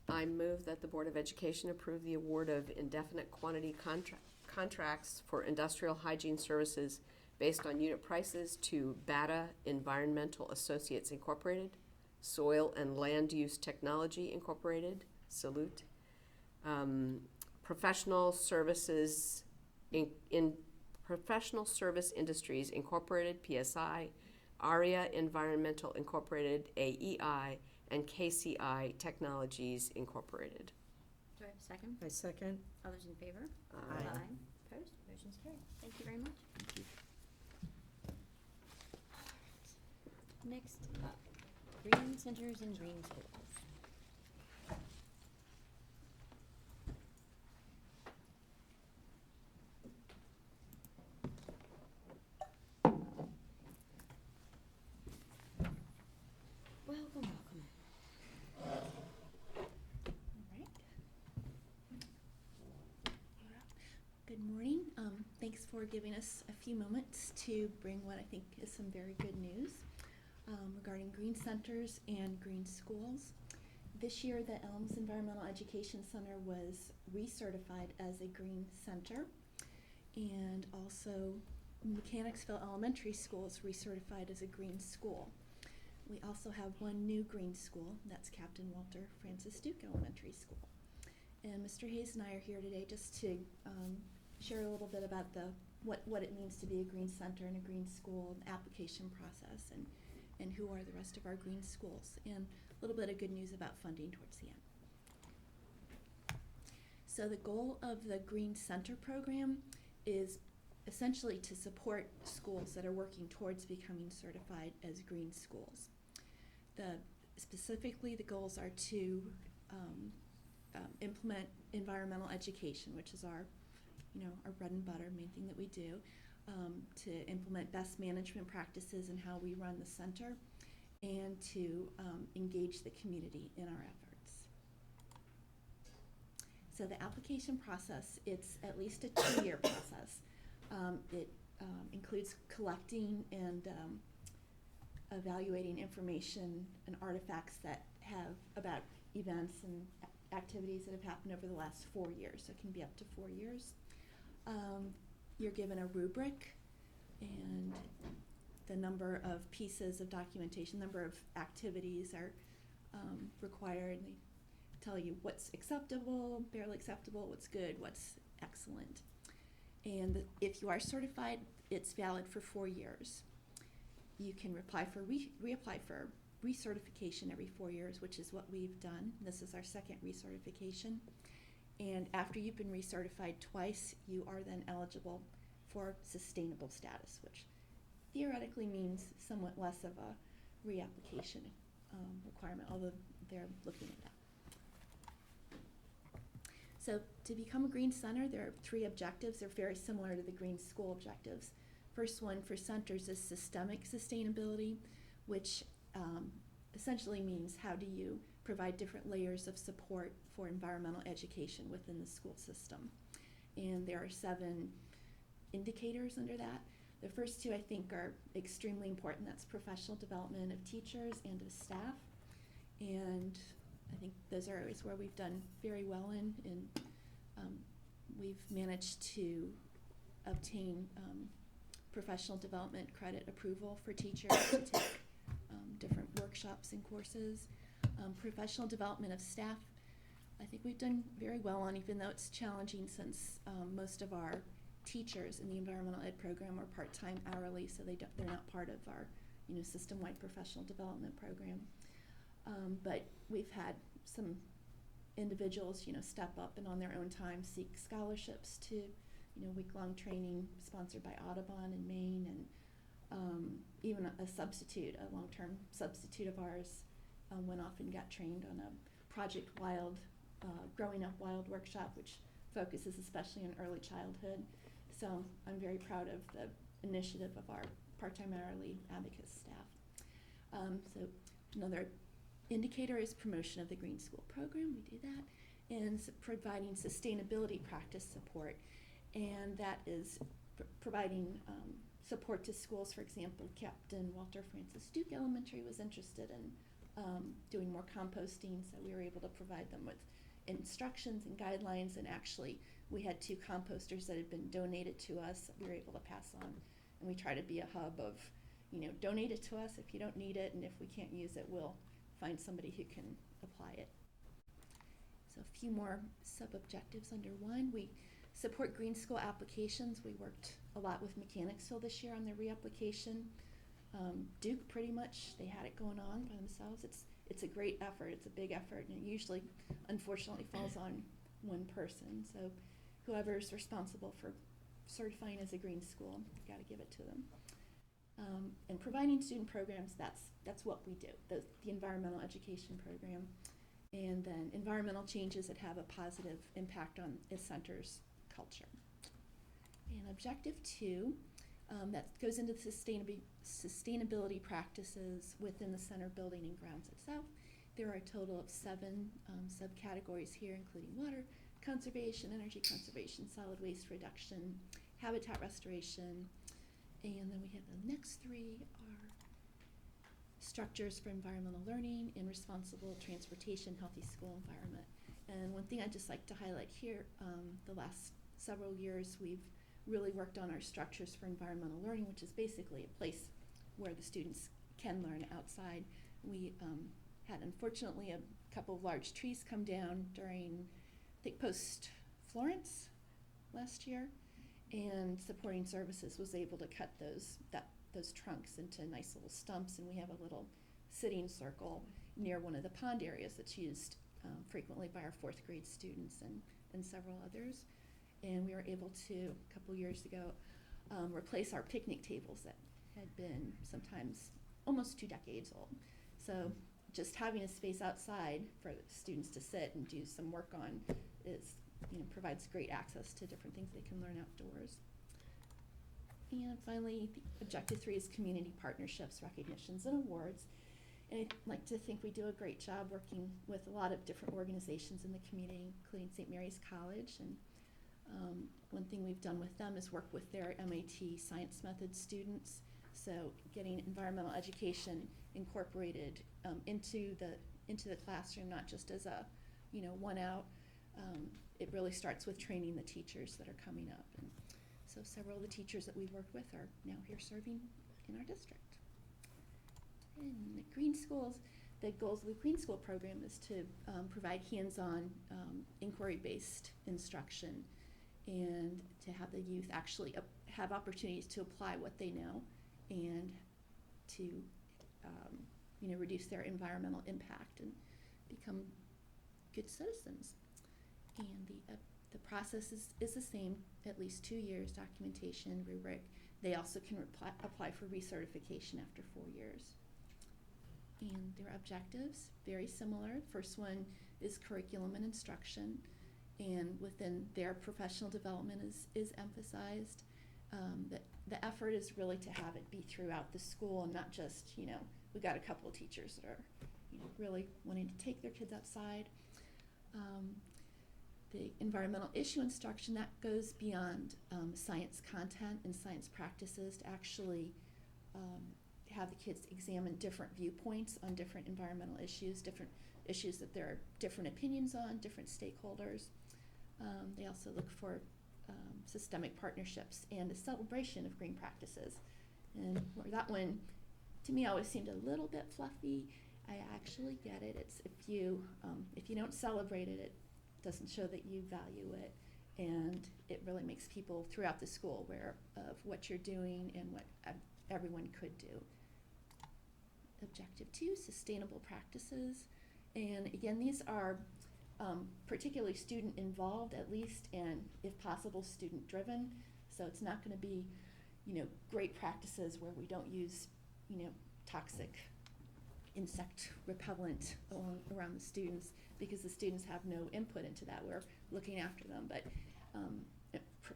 I move that the Board of Education approve the award of indefinite quantity contracts for industrial hygiene services based on unit prices to Bata Environmental Associates Incorporated, Soil and Land Use Technology Incorporated, Salute, Professional Services in Professional Service Industries Incorporated, PSI, ARIA Environmental Incorporated, AEI, and KCI Technologies Incorporated. Do I have a second? I second. All those in favor? Aye. Opposed? Motion's carried. Thank you very much. Next up, green centers and green schools. Welcome, welcome. All right. Good morning. Thanks for giving us a few moments to bring what I think is some very good news regarding green centers and green schools. This year, the Elms Environmental Education Center was recertified as a green center, and also Mechanicsville Elementary School is recertified as a green school. We also have one new green school, and that's Captain Walter Francis Duke Elementary School. And Mr. Hayes and I are here today just to share a little bit about what it means to be a green center and a green school, the application process, and who are the rest of our green schools, and a little bit of good news about funding towards the end. So the goal of the Green Center program is essentially to support schools that are working towards becoming certified as green schools. Specifically, the goals are to implement environmental education, which is our bread and butter, main thing that we do, to implement best management practices in how we run the center, and to engage the community in our efforts. So the application process, it's at least a 2-year process. It includes collecting and evaluating information and artifacts that have about events and activities that have happened over the last 4 years. So it can be up to 4 years. You're given a rubric, and the number of pieces of documentation, number of activities are required. They tell you what's acceptable, barely acceptable, what's good, what's excellent. And if you are certified, it's valid for 4 years. You can reapply for recertification every 4 years, which is what we've done. This is our second recertification. And after you've been recertified twice, you are then eligible for sustainable status, which theoretically means somewhat less of a reapplication requirement, although they're looking at that. So to become a green center, there are 3 objectives. They're very similar to the green school objectives. First one for centers is systemic sustainability, which essentially means how do you provide different layers of support for environmental education within the school system. And there are 7 indicators under that. The first 2 I think are extremely important. That's professional development of teachers and of staff. And I think those are areas where we've done very well in. We've managed to obtain professional development credit approval for teachers to take different workshops and courses. Professional development of staff, I think we've done very well on, even though it's challenging since most of our teachers in the environmental ed program are part-time hourly, so they're not part of our system-wide professional development program. But we've had some individuals step up and on their own time seek scholarships to week-long training sponsored by Audubon in Maine, and even a long-term substitute of ours went off and got trained on a Project Wild, Growing Up Wild workshop, which focuses especially on early childhood. So I'm very proud of the initiative of our part-time hourly abacus staff. So another indicator is promotion of the Green School program. We do that. And providing sustainability practice support. And that is providing support to schools. For example, Captain Walter Francis Duke Elementary was interested in doing more composting, so we were able to provide them with instructions and guidelines, and actually we had 2 composters that had been donated to us that we were able to pass on. And we try to be a hub of, donate it to us if you don't need it, and if we can't use it, we'll find somebody who can apply it. So a few more sub-objectives under 1. We support green school applications. We worked a lot with Mechanicsville this year on their reapplication. Duke, pretty much, they had it going on by themselves. It's a great effort. It's a big effort, and it usually, unfortunately, falls on one person. So whoever's responsible for certifying as a green school, you got to give it to them. And providing student programs, that's what we do, the environmental education program. And then environmental changes that have a positive impact on a center's culture. And objective 2, that goes into the sustainability practices within the center building and grounds itself. There are a total of 7 subcategories here, including water conservation, energy conservation, solid waste reduction, habitat restoration, and then we have the next 3 are structures for environmental learning and responsible transportation, healthy school environment. And one thing I'd just like to highlight here, the last several years we've really worked on our structures for environmental learning, which is basically a place where the students can learn outside. We had, unfortunately, a couple of large trees come down during, I think, post-Florence last year, and supporting services was able to cut those trunks into nice little stumps, and we have a little sitting circle near one of the pond areas that's used frequently by our 4th grade students and several others. And we were able to, a couple years ago, replace our picnic tables that had been sometimes almost 2 decades old. So just having a space outside for students to sit and do some work on is, provides great access to different things they can learn outdoors. And finally, the objective 3 is community partnerships, recognitions, and awards. And I'd like to think we do a great job working with a lot of different organizations in the community, including St. Mary's College. And one thing we've done with them is work with their MAT science method students. So getting environmental education incorporated into the classroom, not just as a one out. It really starts with training the teachers that are coming up. And so several of the teachers that we've worked with are now here serving in our district. In the Green Schools, the goals of the Green School program is to provide hands-on inquiry-based instruction and to have the youth actually have opportunities to apply what they know and to reduce their environmental impact and become good citizens. And the process is the same, at least 2 years, documentation, rubric. They also can apply for recertification after 4 years. And their objectives, very similar. First one is curriculum and instruction, and within their professional development is emphasized. The effort is really to have it be throughout the school and not just, we've got a couple of teachers that are really wanting to take their kids outside. The environmental issue instruction, that goes beyond science content and science practices to actually have the kids examine different viewpoints on different environmental issues, different issues that there are different opinions on, different stakeholders. They also look for systemic partnerships and a celebration of green practices. And where that one, to me, always seemed a little bit fluffy. I actually get it. It's if you don't celebrate it, it doesn't show that you value it, and it really makes people throughout the school aware of what you're doing and what everyone could do. Objective 2, sustainable practices. And again, these are particularly student involved, at least, and if possible, student driven. So it's not going to be, great practices where we don't use, toxic insect repellent around the students, because the students have no input into that. We're looking after them, but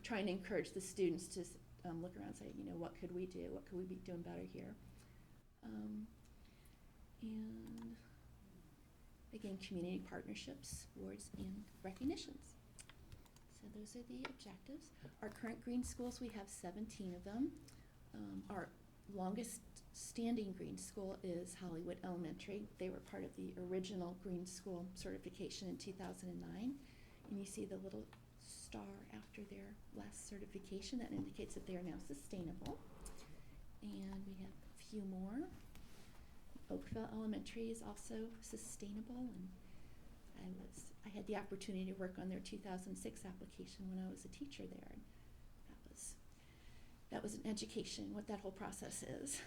trying to encourage the students to look around and say, what could we do? What could we be doing better here? And again, community partnerships, awards, and recognitions. So those are the objectives. Our current green schools, we have 17 of them. Our longest standing green school is Hollywood Elementary. They were part of the original green school certification in 2009. And you see the little star after their last certification. That indicates that they are now sustainable. And we have a few more. Oakville Elementary is also sustainable, and I had the opportunity to work on their 2006 application when I was a teacher there. And that was an education, what that whole process is.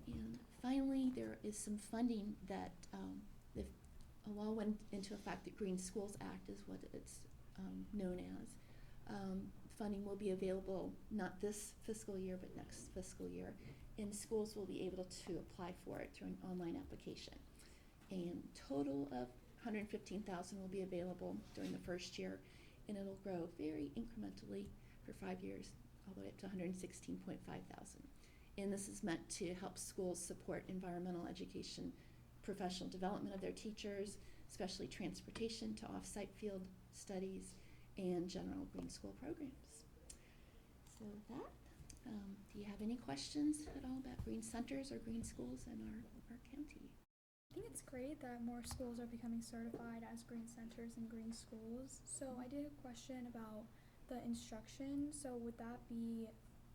And finally, there is some funding that if a law went into effect, the Green Schools Act is what it's known as. Funding will be available not this fiscal year, but next fiscal year. And schools will be able to apply for it through an online application. And total of $115,000 will be available during the first year, and it'll grow very incrementally for 5 years, all the way up to $116,500. And this is meant to help schools support environmental education, professional development of their teachers, especially transportation to off-site field studies, and general green school programs. So with that, do you have any questions at all about green centers or green schools in our county? I think it's great that more schools are becoming certified as green centers and green schools. So I did a question about the instruction. So would that be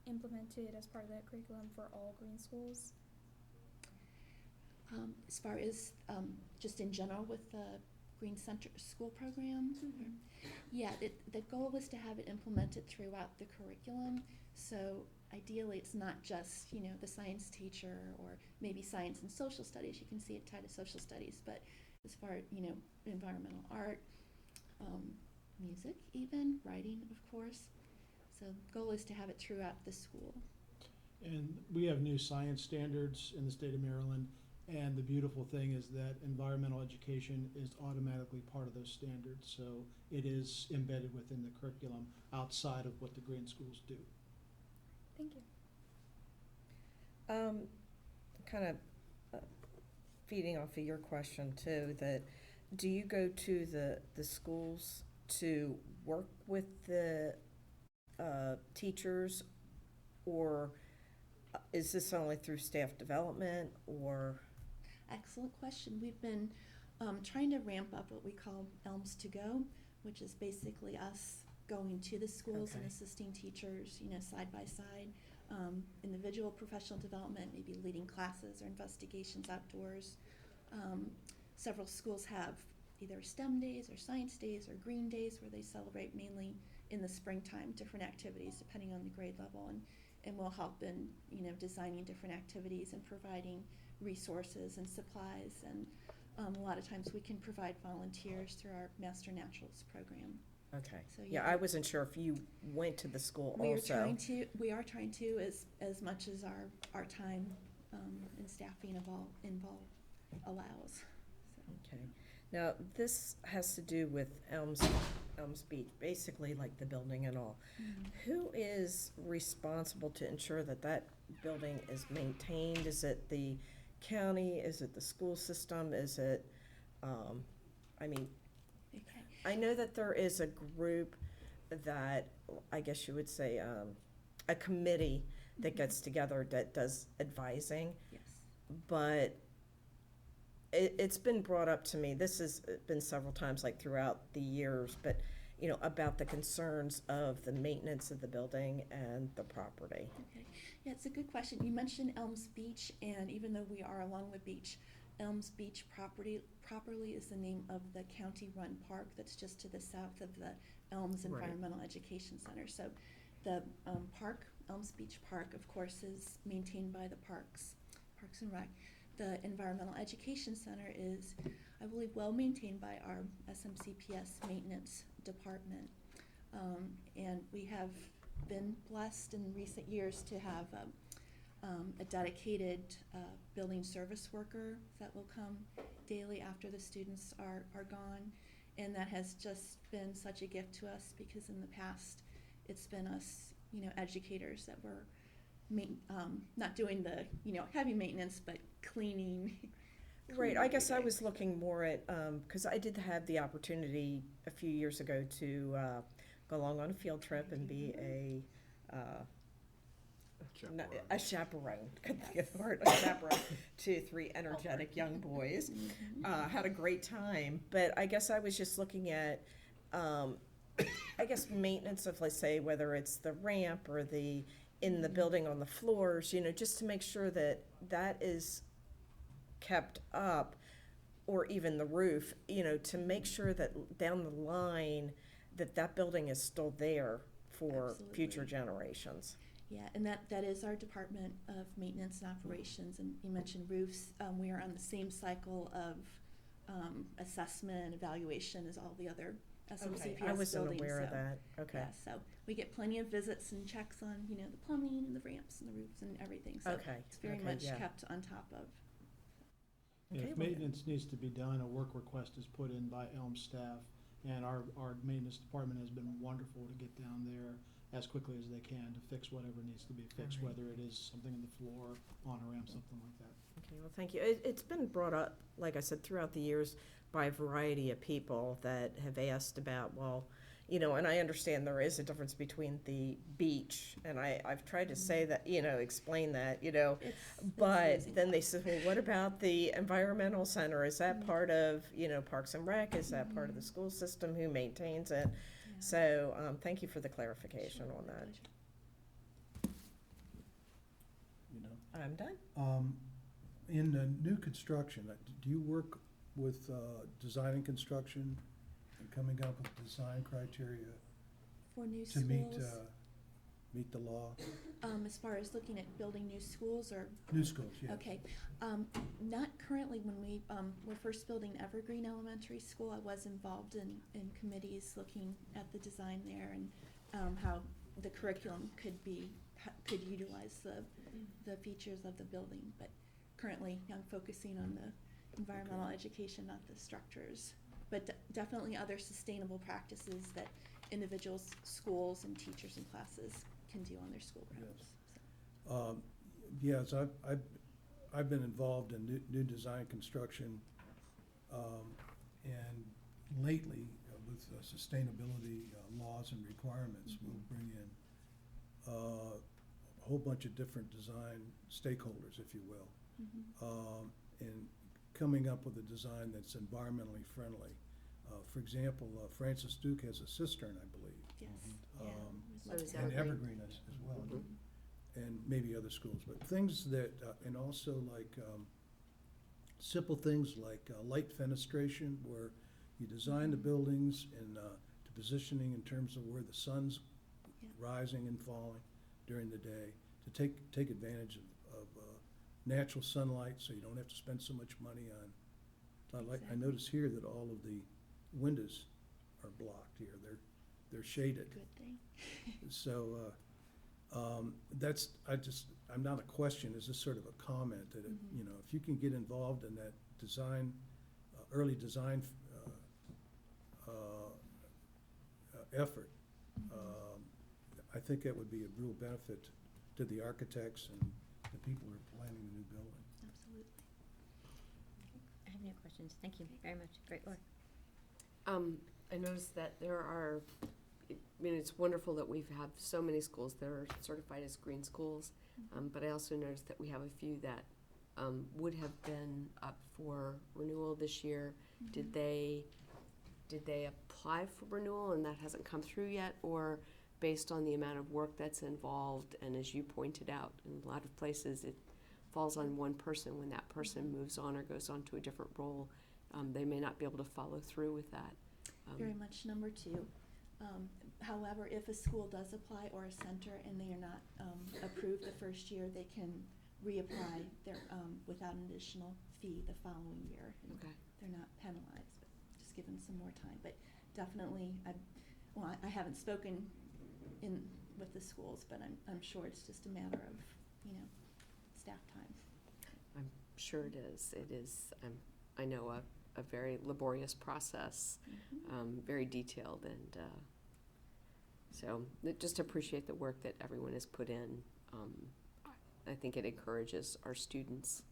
implemented as part of the curriculum for all green schools? As far as just in general with the Green Center school program? Mm-hmm. Yeah, the goal was to have it implemented throughout the curriculum. So ideally, it's not just, the science teacher or maybe science and social studies. You can see it tied to social studies. But as far as, environmental art, music even, writing, of course. So the goal is to have it throughout the school. And we have new science standards in the state of Maryland, and the beautiful thing is that environmental education is automatically part of those standards, so it is embedded within the curriculum outside of what the green schools do. Thank you. Kind of feeding off of your question too, that do you go to the schools to work with the teachers, or is this only through staff development, or? Excellent question. We've been trying to ramp up what we call ELMS to Go, which is basically us going to the schools and assisting teachers, side by side, individual professional development, maybe leading classes or investigations outdoors. Several schools have either STEM days or science days or green days where they celebrate mainly in the springtime different activities depending on the grade level, and we'll help in designing different activities and providing resources and supplies, and a lot of times we can provide volunteers through our Master Naturals program. Okay. So, yeah, I wasn't sure if you went to the school we also. We are trying to as much as our time and staffing involved allows. So. Okay. Now, this has to do with Elms Beach, basically like the building and all. Mm-hmm. Who is responsible to ensure that that building is maintained? Is it the county? Is it the school system? Is it, Okay. I know that there is a group that, I guess you would say, a committee that gets together that does advising. Yes. But it's been brought up to me, this has been several times, like throughout the years, but, about the concerns of the maintenance of the building and the property. Okay. Yeah, it's a good question. You mentioned Elms Beach, and even though we are along the beach, Elms Beach properly is the name of the county-run park that's just to the south of the Elms Right. Environmental Education Center. So the park, Elms Beach Park, of course, is maintained by the Parks and Rec. The Environmental Education Center is, I believe, well maintained by our SMCPS maintenance department. And we have been blessed in recent years to have a dedicated building service worker that will come daily after the students are gone. And that has just been such a gift to us, because in the past it's been us, educators that were not doing the heavy maintenance, but cleaning. Right, I guess I Day. was looking more at, because I did have the opportunity a few years ago to go along on a field trip and be a chaperone, couldn't think of the word, a chaperone to 3 energetic young boys. Had a great time, but I guess I was just looking at, I guess maintenance of, let's say, whether it's the ramp or in the building on the floors, just to make sure that that is kept up, or even the roof, to make sure that down the line, that building is still there for future Absolutely. generations. Yeah, and that is our Department of Maintenance and Operations, and you mentioned roofs. We are on the same cycle of assessment and evaluation as all the other SMCPS I wasn't buildings. aware of so, that, okay. Yeah, so we get plenty of visits and checks on, the plumbing and the ramps and the roofs and everything. So Okay, it's very okay, much yeah. kept on top of. Okay, If well- maintenance needs to be done, a work request is put in by Elm staff, and our maintenance department has been wonderful to get down there as quickly as they can to fix whatever needs to be fixed, Alright. whether it is something in the floor, on a ramp, something like that. Okay, well, thank you. It's been brought up, like I said, throughout the years by a variety of people that have asked about, well, and I understand there is a difference between the beach, and I've tried to say that, explain that, but easy. then they said, well, what about the environmental center? Is that part of, Parks and Rec? Is that part of the school system? Who maintains it? Yeah. So, thank you for the clarification Sure, on that. pleasure. I'm done. In the new construction, do you work with designing construction and coming up with design criteria For new to meet the law? As far as looking at building new schools or New schools, yes. Okay, not currently. When we were first building Evergreen Elementary School, I was involved in committees looking at the design there and how the curriculum could utilize the features of the building. But currently, I'm focusing on the environmental education, not the structures. But definitely other sustainable practices that individuals, schools, and teachers and classes can do on their school grounds. So. Yes, I've been involved in new design construction, and lately, with sustainability laws and requirements, we'll bring in a whole bunch of different design stakeholders, if you will, and coming up with a design that's environmentally friendly. For example, Francis Duke has a cistern, I believe. Yes. So is And Evergreen. Evergreen as well, and maybe other schools, but things that, and also like, simple things like light fenestration, where you design the buildings and to positioning in terms of where the sun's Yeah. rising and falling during the day, to take advantage of natural sunlight, so you don't have to spend so much money on. I Exactly. notice here that all of the windows are blocked here, they're shaded. Good thing. So, I'm not a question, it's just sort of a comment that, if you can get involved in that design, early design, effort, I think that would be a real benefit to the architects and the people who are planning the new building. Absolutely. I have no questions. Thank you very much. Great work. I noticed that there are, it's wonderful that we have so many schools that are certified as green schools, but I also noticed that we have a few that would have been up for renewal this year. Did they apply for renewal and that hasn't come through yet, or based on the amount of work that's involved, and as you pointed out, in a lot of places it falls on one person. When that person moves on or goes on to a different role, they may not be able to follow through with that. Very much number 2. However, if a school does apply or a center and they are not approved the first year, they can reapply their, without an additional fee the following year. And Okay. they're not penalized, but just give them some more time. But definitely, I haven't spoken with the schools, but I'm sure it's just a matter of, staff time. I'm sure it is. It is, I know, a very laborious process, very detailed, and so just appreciate the work that everyone has put in. I think it encourages our students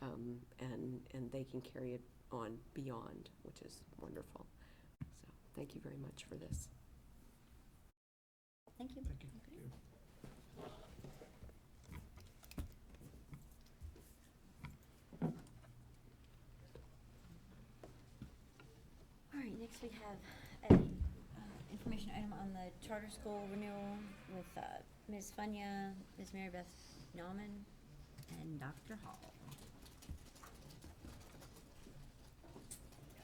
and they can carry it on beyond, which is wonderful. So thank you very much for this. Thank you. Thank you. All right, next we have a information item on the charter school renewal with Ms. Funya, Ms. Mary Beth Nauman, and Dr. Hall.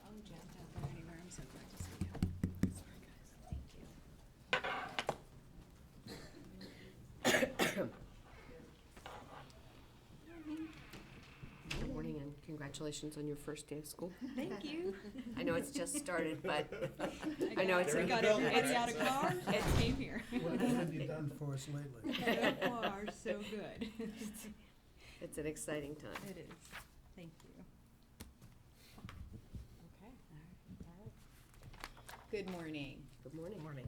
Oh, Jeff, not going anywhere. I'm so glad to see you. Sorry, guys. Thank you. Good morning and congratulations on your first day of school. Thank you. I know it's just started, but I know it's. They're in the got building, everybody right? out of cars and came here. What have you done for us lately? You are so good. It's an exciting time. It is. Thank you. Okay, all right. Good morning. Good morning. Morning.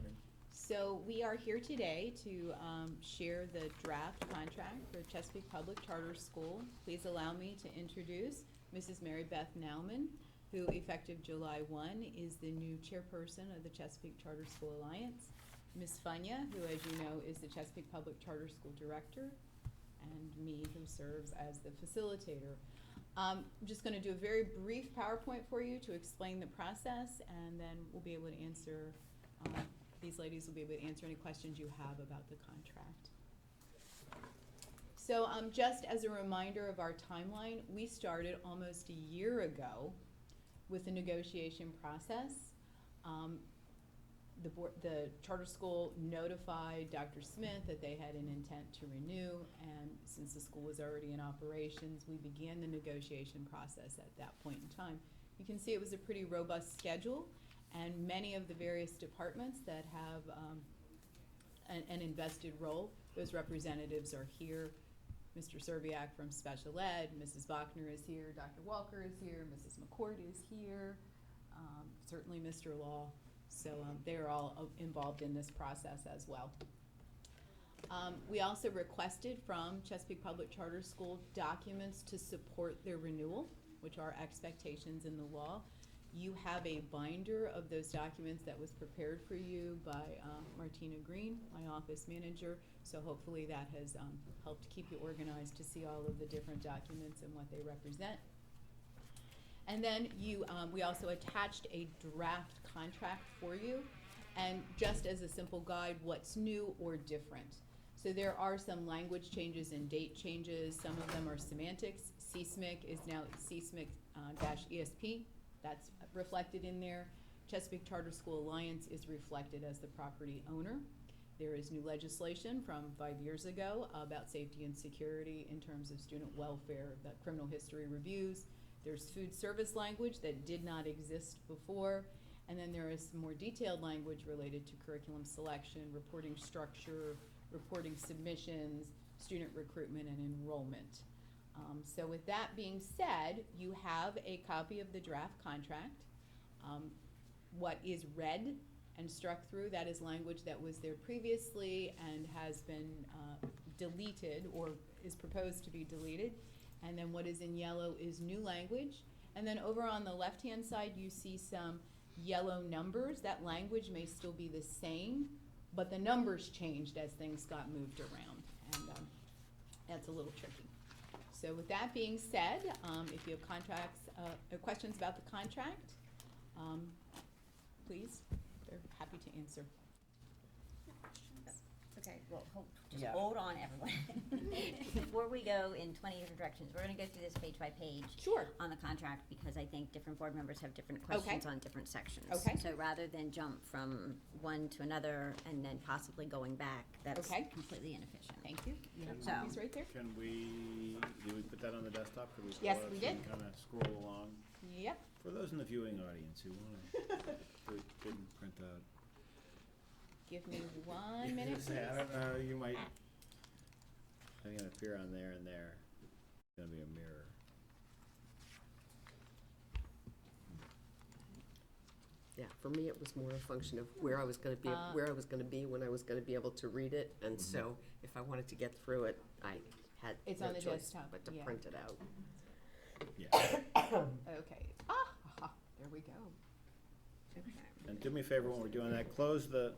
So we are here today to share the draft contract for Chesapeake Public Charter School. Please allow me to introduce Mrs. Mary Beth Nauman, who effective July 1 is the new chairperson of the Chesapeake Charter School Alliance. Ms. Funya, who as you know is the Chesapeake Public Charter School Director, and me, who serves as the facilitator. I'm just going to do a very brief PowerPoint for you to explain the process, and then we'll be able to answer these ladies will be able to answer any questions you have about the contract. So just as a reminder of our timeline, we started almost a year ago with the negotiation process. The charter school notified Dr. Smith that they had an intent to renew, and since the school was already in operations, we began the negotiation process at that point in time. You can see it was a pretty robust schedule, and many of the various departments that have an invested role, those representatives are here. Mr. Serbiak from Special Ed, Mrs. Bachner is here, Dr. Walker is here, Mrs. McCourt is here, certainly Mr. Law. So they're all involved in this process as well. We also requested from Chesapeake Public Charter School documents to support their renewal, which are expectations in the law. You have a binder of those documents that was prepared for you by Martina Green, my office manager. So hopefully that has helped keep you organized to see all of the different documents and what they represent. And then we also attached a draft contract for you, and just as a simple guide, what's new or different. So there are some language changes and date changes. Some of them are semantics. CSMIC is now CSMIC-ESP. That's reflected in there. Chesapeake Charter School Alliance is reflected as the property owner. There is new legislation from 5 years ago about safety and security in terms of student welfare, the criminal history reviews. There's food service language that did not exist before. And then there is some more detailed language related to curriculum selection, reporting structure, reporting submissions, student recruitment, and enrollment. So with that being said, you have a copy of the draft contract. What is read and struck through, that is language that was there previously and has been deleted or is proposed to be deleted. And then what is in yellow is new language. And then over on the left-hand side, you see some yellow numbers. That language may still be the same, but the numbers changed as things got moved around. And that's a little tricky. So with that being said, if you have questions about the contract, please, they're happy to answer. Okay, well, hold on, everyone. Before we go in 20 different directions, we're going to go through this page by page Sure. on the contract because I think different board members have different questions on different sections. Okay. So rather than jump from one to another and then possibly going back, that's Okay. completely inefficient. Thank you. You have So- copies right there? Can did we put that on the desktop? Could we scroll Yes, up we so did. can kind of scroll along? Yep. For those in the viewing audience who want to, didn't print out. Give me 1 minute, please. I don't know, you might, I'm gonna appear on there and there. It's gonna be a mirror. Yeah, for me, it was more a function of where I was going to be, where I was going to be when I was going to be able to read it. And so if I wanted to get through it, I had It's no on the choice desktop, but to yeah. print it out. Yeah. Okay. There we go. And do me a favor when we're doing that, close the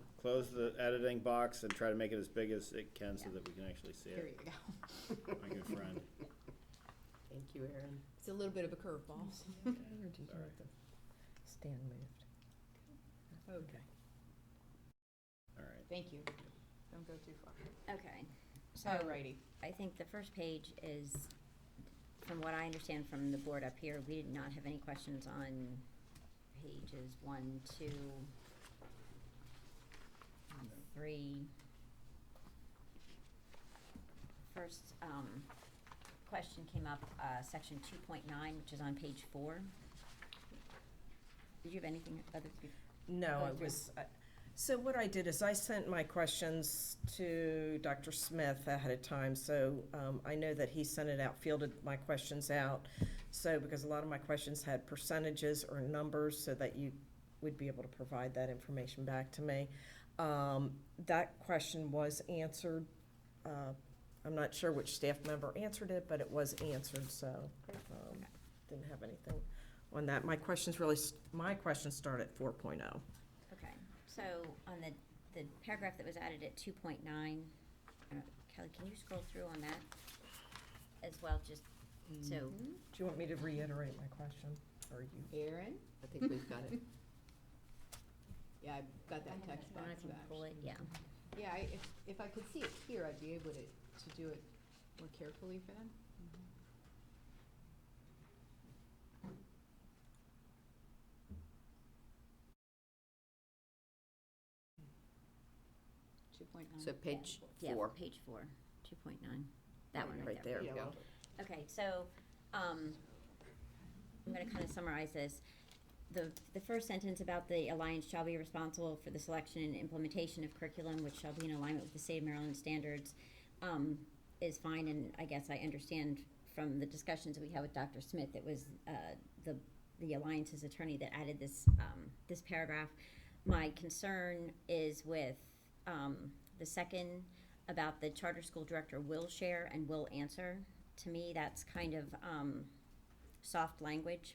editing box and try to make it as big as it can so that we can actually see Here it. you go. My good friend. Thank you, Erin. It's a little bit of a curveball. Or did you want the stand moved? Okay. All right. Thank you. Don't go too far. Okay, so Alrighty. I think the first page is, from what I understand from the board up here, we did not have any questions on pages 1, 2, 3. First, question came up, section 2.9, which is on page 4. Did you have anything other? No, Go it through. was, so what I did is I sent my questions to Dr. Smith ahead of time, so I know that he sent it out, fielded my questions out. So, because a lot of my questions had percentages or numbers so that you would be able to provide that information back to me. That question was answered. I'm not sure which staff member answered it, but it was answered, so didn't have anything on that. My questions start at 4.0. Okay, so on the paragraph that was added at 2.9, Kelly, can you scroll through on that as well, just so? Do you want me to reiterate my question, or you? Erin? I think we've got it. Yeah, I've got that I text don't know box if you can back. pull it, yeah. Yeah, if I could see it here, I'd be able to do it more carefully for them. 2.9. So page Yeah, 4. page 4, 2.9, that one Right there. There you go. Okay, so, I'm gonna kind of summarize this. The first sentence about the Alliance shall be responsible for the selection and implementation of curriculum which shall be in alignment with the state of Maryland standards, is fine, and I guess I understand from the discussions that we had with Dr. Smith, it was, the Alliance's attorney that added this, this paragraph. My concern is with, the second, about the charter school director will share and will answer. To me, that's kind of, soft language.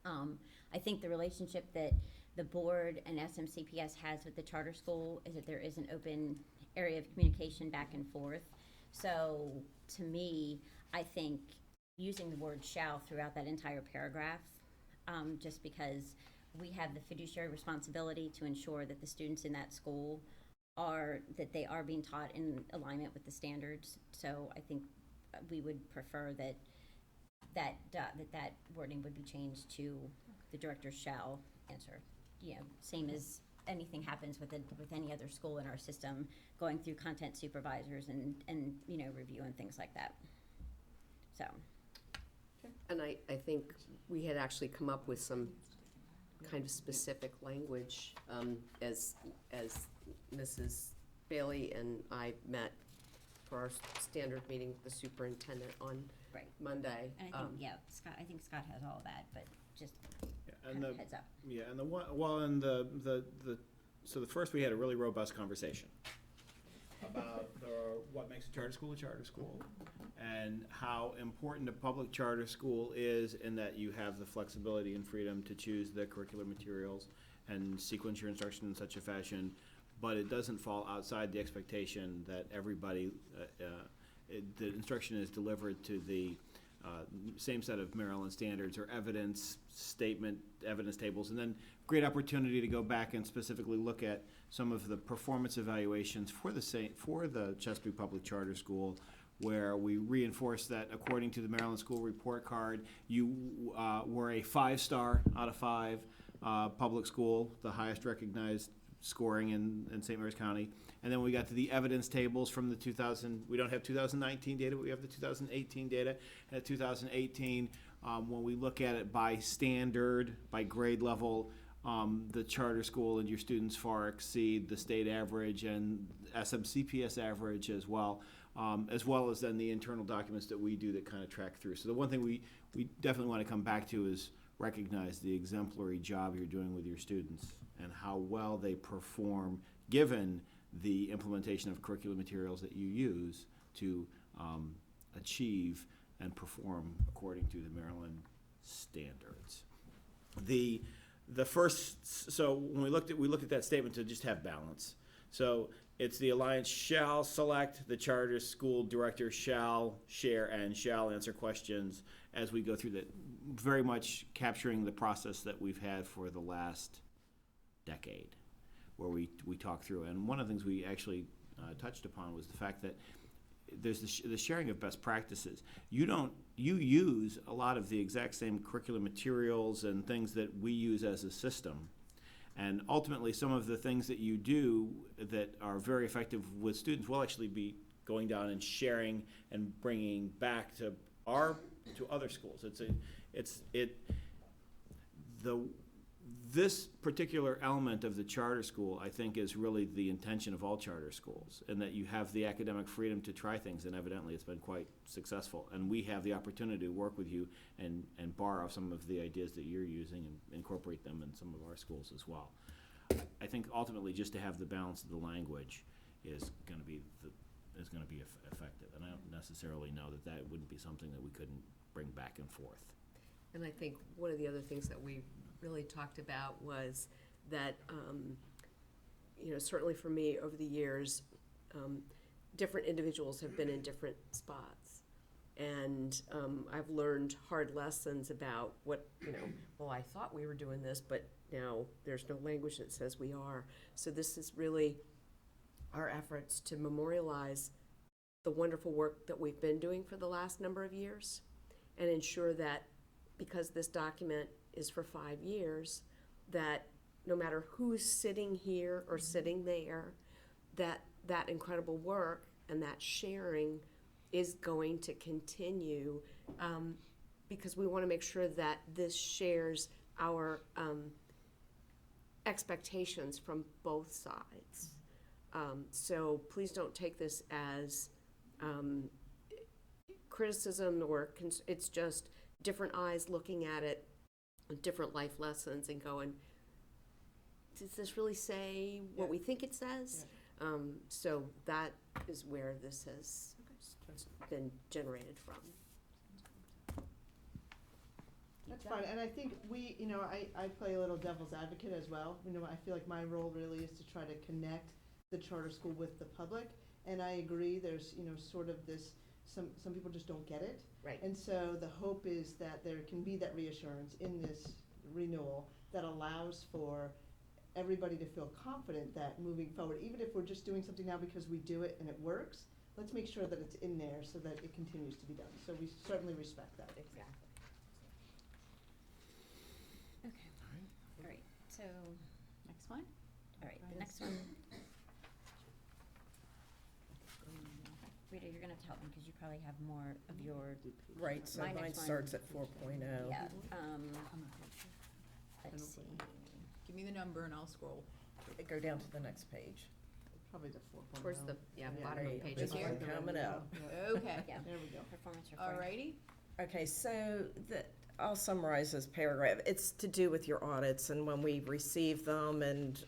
I think the relationship that the board and SMCPS has with the charter school is that there is an open area of communication back and forth. So, to me, I think using the word shall throughout that entire paragraph, just because we have the fiduciary responsibility to ensure that the students in that school that they are being taught in alignment with the standards. So I think we would prefer that wording would be changed to the director shall answer. You know, same as anything happens with any other school in our system, going through content supervisors and you know, review and things like that. So. And I think we had actually come up with some kind of specific language as Mrs. Bailey and I met for our standard meeting with the superintendent on Right. Monday. And I think, I think Scott has all of that, but just And kind of heads up. Yeah, and so the first we had a really robust conversation about what makes a charter school and how important a public charter school is in that you have the flexibility and freedom to choose the curricular materials and sequence your instruction in such a fashion, but it doesn't fall outside the expectation that everybody, the instruction is delivered to the same set of Maryland standards or evidence tables, and then great opportunity to go back and specifically look at some of the performance evaluations for the Chesapeake Public Charter School, where we reinforce that according to the Maryland School Report Card, you were a 5-star out of 5 public school, the highest recognized scoring in St. Mary's County. And then we got to the evidence tables from the we don't have 2019 data, but we have the 2018 data. And at 2018, when we look at it by standard, by grade level, the charter school and your students far exceed the state average and SMCPS average as well as then the internal documents that we do that kind of track through. So the one thing we definitely want to come back to is recognize the exemplary job you're doing with your students and how well they perform given the implementation of curriculum materials that you use to achieve and perform according to the Maryland standards. The first, so when we looked at that statement to just have balance. So it's the Alliance shall select, the charter school director shall share and shall answer questions as we go through that, very much capturing the process that we've had for the last decade, where we talk through. And one of the things we actually touched upon was the fact that there's the sharing of best practices. You use a lot of the exact same curriculum materials and things that we use as a system. And ultimately, some of the things that you do that are very effective with students will actually be going down and sharing and bringing back to other schools. This particular element of the charter school, I think, is really the intention of all charter schools, and that you have the academic freedom to try things, and evidently it's been quite successful. And we have the opportunity to work with you and borrow some of the ideas that you're using and incorporate them in some of our schools as well. I think ultimately just to have the balance of the language is going to be effective, and I don't necessarily know that wouldn't be something that we couldn't bring back and forth. And I think one of the other things that we really talked about was that, certainly for me over the years, different individuals have been in different spots. And I've learned hard lessons about what, well, I thought we were doing this, but now there's no language that says we are. So this is really our efforts to memorialize the wonderful work that we've been doing for the last number of years and ensure that because this document is for 5 years, that no matter who's sitting here or sitting there, that incredible work and that sharing is going to continue, because we want to make sure that this shares our expectations from both sides. So please don't take this as criticism or it's just different eyes looking at it, different life lessons, and going, does this really say what we think it says? Yeah. So that is where this has been generated from. That's fine, and I think I play a little devil's advocate as well. I feel like my role really is to try to connect the charter school with the public, and I agree there's, sort of this, some people just don't get it. Right. And so the hope is that there can be that reassurance in this renewal that allows for everybody to feel confident that moving forward, even if we're just doing something now because we do it and it works, let's make sure that it's in there so that it continues to be done. So we certainly respect that. Exactly. Okay. All right. So, Next one. all right, the next one. Rita, you're gonna have to help me because you probably have more of your. Right, so My mine next one- starts at 4.0. Yeah. Let's see. Give me the number and I'll scroll. Go down to the next page. Probably the 4.0. Towards the bottom of Right, page. this Right one here? coming up. Okay, Yeah. there we go. Performance report. Alrighty. Okay, so I'll summarize this paragraph. It's to do with your audits and when we receive them and,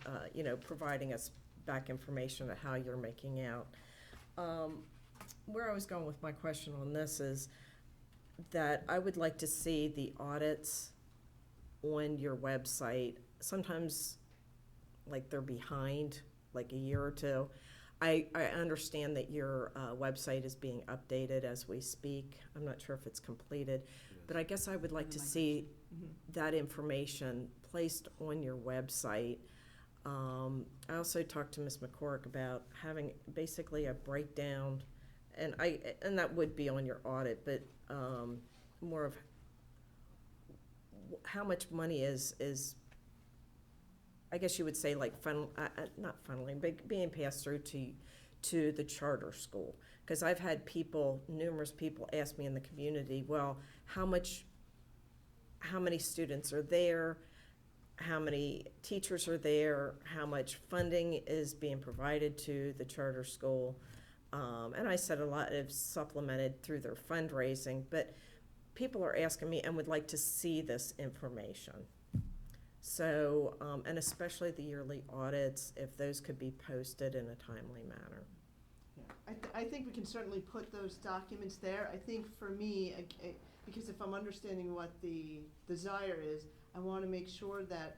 providing us back information on how you're making out. Where I was going with my question on this is that I would like to see the audits on your website. Sometimes, like, they're behind, like a year or two. I understand that your website is being updated as we speak. I'm not sure if it's completed, but I guess I would like to see that information placed on your website. I also talked to Ms. McCorrick about having basically a breakdown, and that would be on your audit, but more of how much money is I guess you would say, like, not funneling, but being passed through to the charter school. Because I've had numerous people ask me in the community, well, how many students are there? How many teachers are there? How much funding is being provided to the charter school? And I said a lot is supplemented through their fundraising, but people are asking me and would like to see this information. So, and especially the yearly audits, if those could be posted in a timely manner. Yeah. I think we can certainly put those documents there. I think for me, because if I'm understanding what the desire is, I want to make sure that,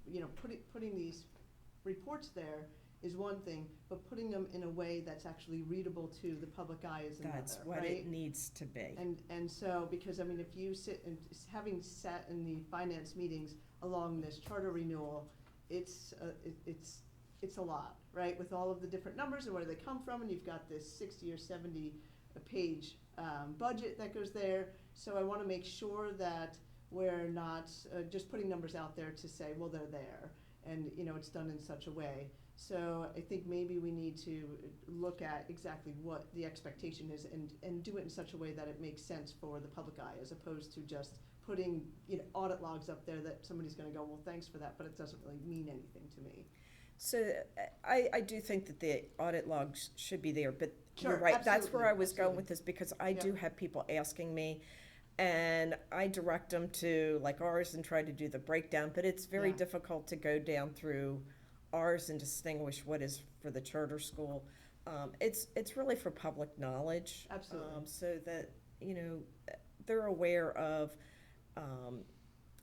you know, putting these reports there is one thing, but putting them in a way that's actually readable to the public eye is another, That's what right? it needs to be. And so, because I mean, if you sit and, having sat in the finance meetings along this charter renewal, it's a lot, right? With all of the different numbers and where they come from, and you've got this 60 or 70 page budget that goes there. So I want to make sure that we're not just putting numbers out there to say, well, they're there, and you know, it's done in such a way. So I think maybe we need to look at exactly what the expectation is and do it in such a way that it makes sense for the public eye, as opposed to just putting, you know, audit logs up there that somebody's going to go, well, thanks for that, but it doesn't really mean anything to me. So I do think that the audit logs should be there, but Sure, you're right. That's where absolutely, I was going absolutely. with this, because I Yep. do have people asking me, and I direct them to like ours and try to do the breakdown, but it's very Yeah. difficult to go down through ours and distinguish what is for the charter school. It's really for public knowledge. Absolutely. So that, you know, they're aware of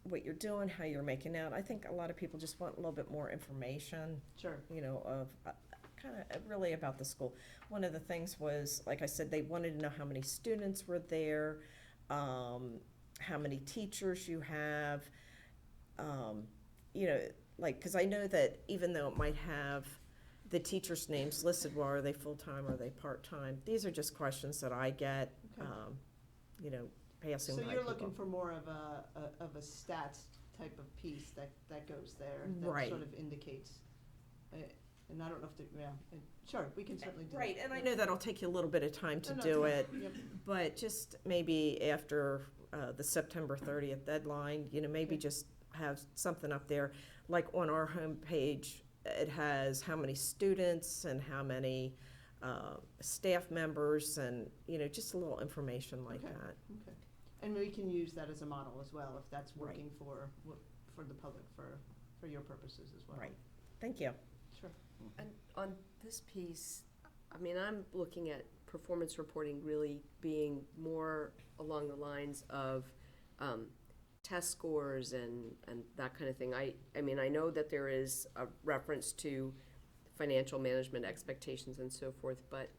what you're doing, how you're making out. I think a lot of people just want a little bit more information, Sure. you know, of kind of really about the school. One of the things was, like I said, they wanted to know how many students were there, how many teachers you have, you know, like, because I know that even though it might have the teachers' names listed, well, are they full-time, are they part-time? These are just questions that I get, Okay. you know, passing So by you're people. looking for more of a stats type of piece that goes there, that Right. sort of indicates. And I don't know if the, yeah, sure, we can certainly do that. Right, and I know that'll take you a little bit of time to No, no, do it's it, fine. Yep. but just maybe after the September 30th deadline, you know, maybe Okay. just have something up there. Like on our homepage, it has how many students and how many staff members, and, you know, just a little information like Okay. that. Okay. And we can use that as a model as well, if that's Right. working for the public, for your purposes as well. Right. Thank you. Sure. And on this piece, I mean, I'm looking at performance reporting really being more along the lines of test scores and that kind of thing. I mean, I know that there is a reference to financial management expectations and so forth, but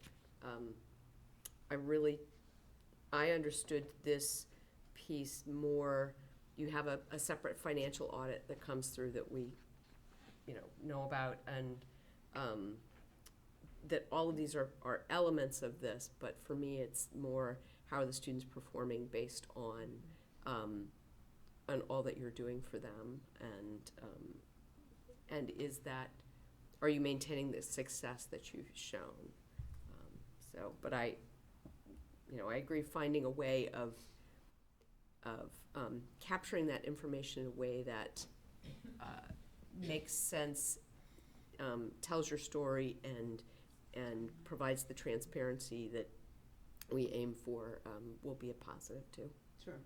I understood this piece more, you have a separate financial audit that comes through that we, you know about, and that all of these are elements of this, but for me, it's more how are the students performing based on all that you're doing for them, and is that, are you maintaining the success that you've shown? But I agree, finding a way of capturing that information in a way that makes sense, tells your story, and provides the transparency that we aim for, will be a positive too. Sure.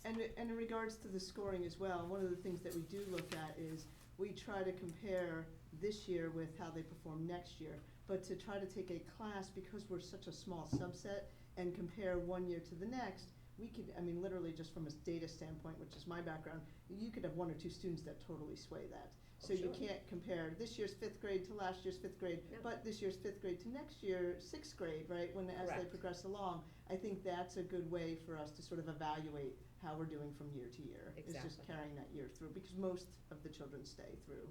And in regards to the scoring as well, one of the things that we do look at is we try to compare this year with how they perform next year. But to try to take a class, because we're such a small subset, and compare one year to the next, we could, I mean, literally just from a data standpoint, which is my background, you could have one or two students that totally sway that. So you can't compare this year's fifth grade to last year's fifth grade, Yep. but this year's fifth grade to next year's sixth grade, right? As they Correct. progress along, I think that's a good way for us to sort of evaluate how we're doing from year to year. It's just Exactly. carrying that year through, because most of the children stay through.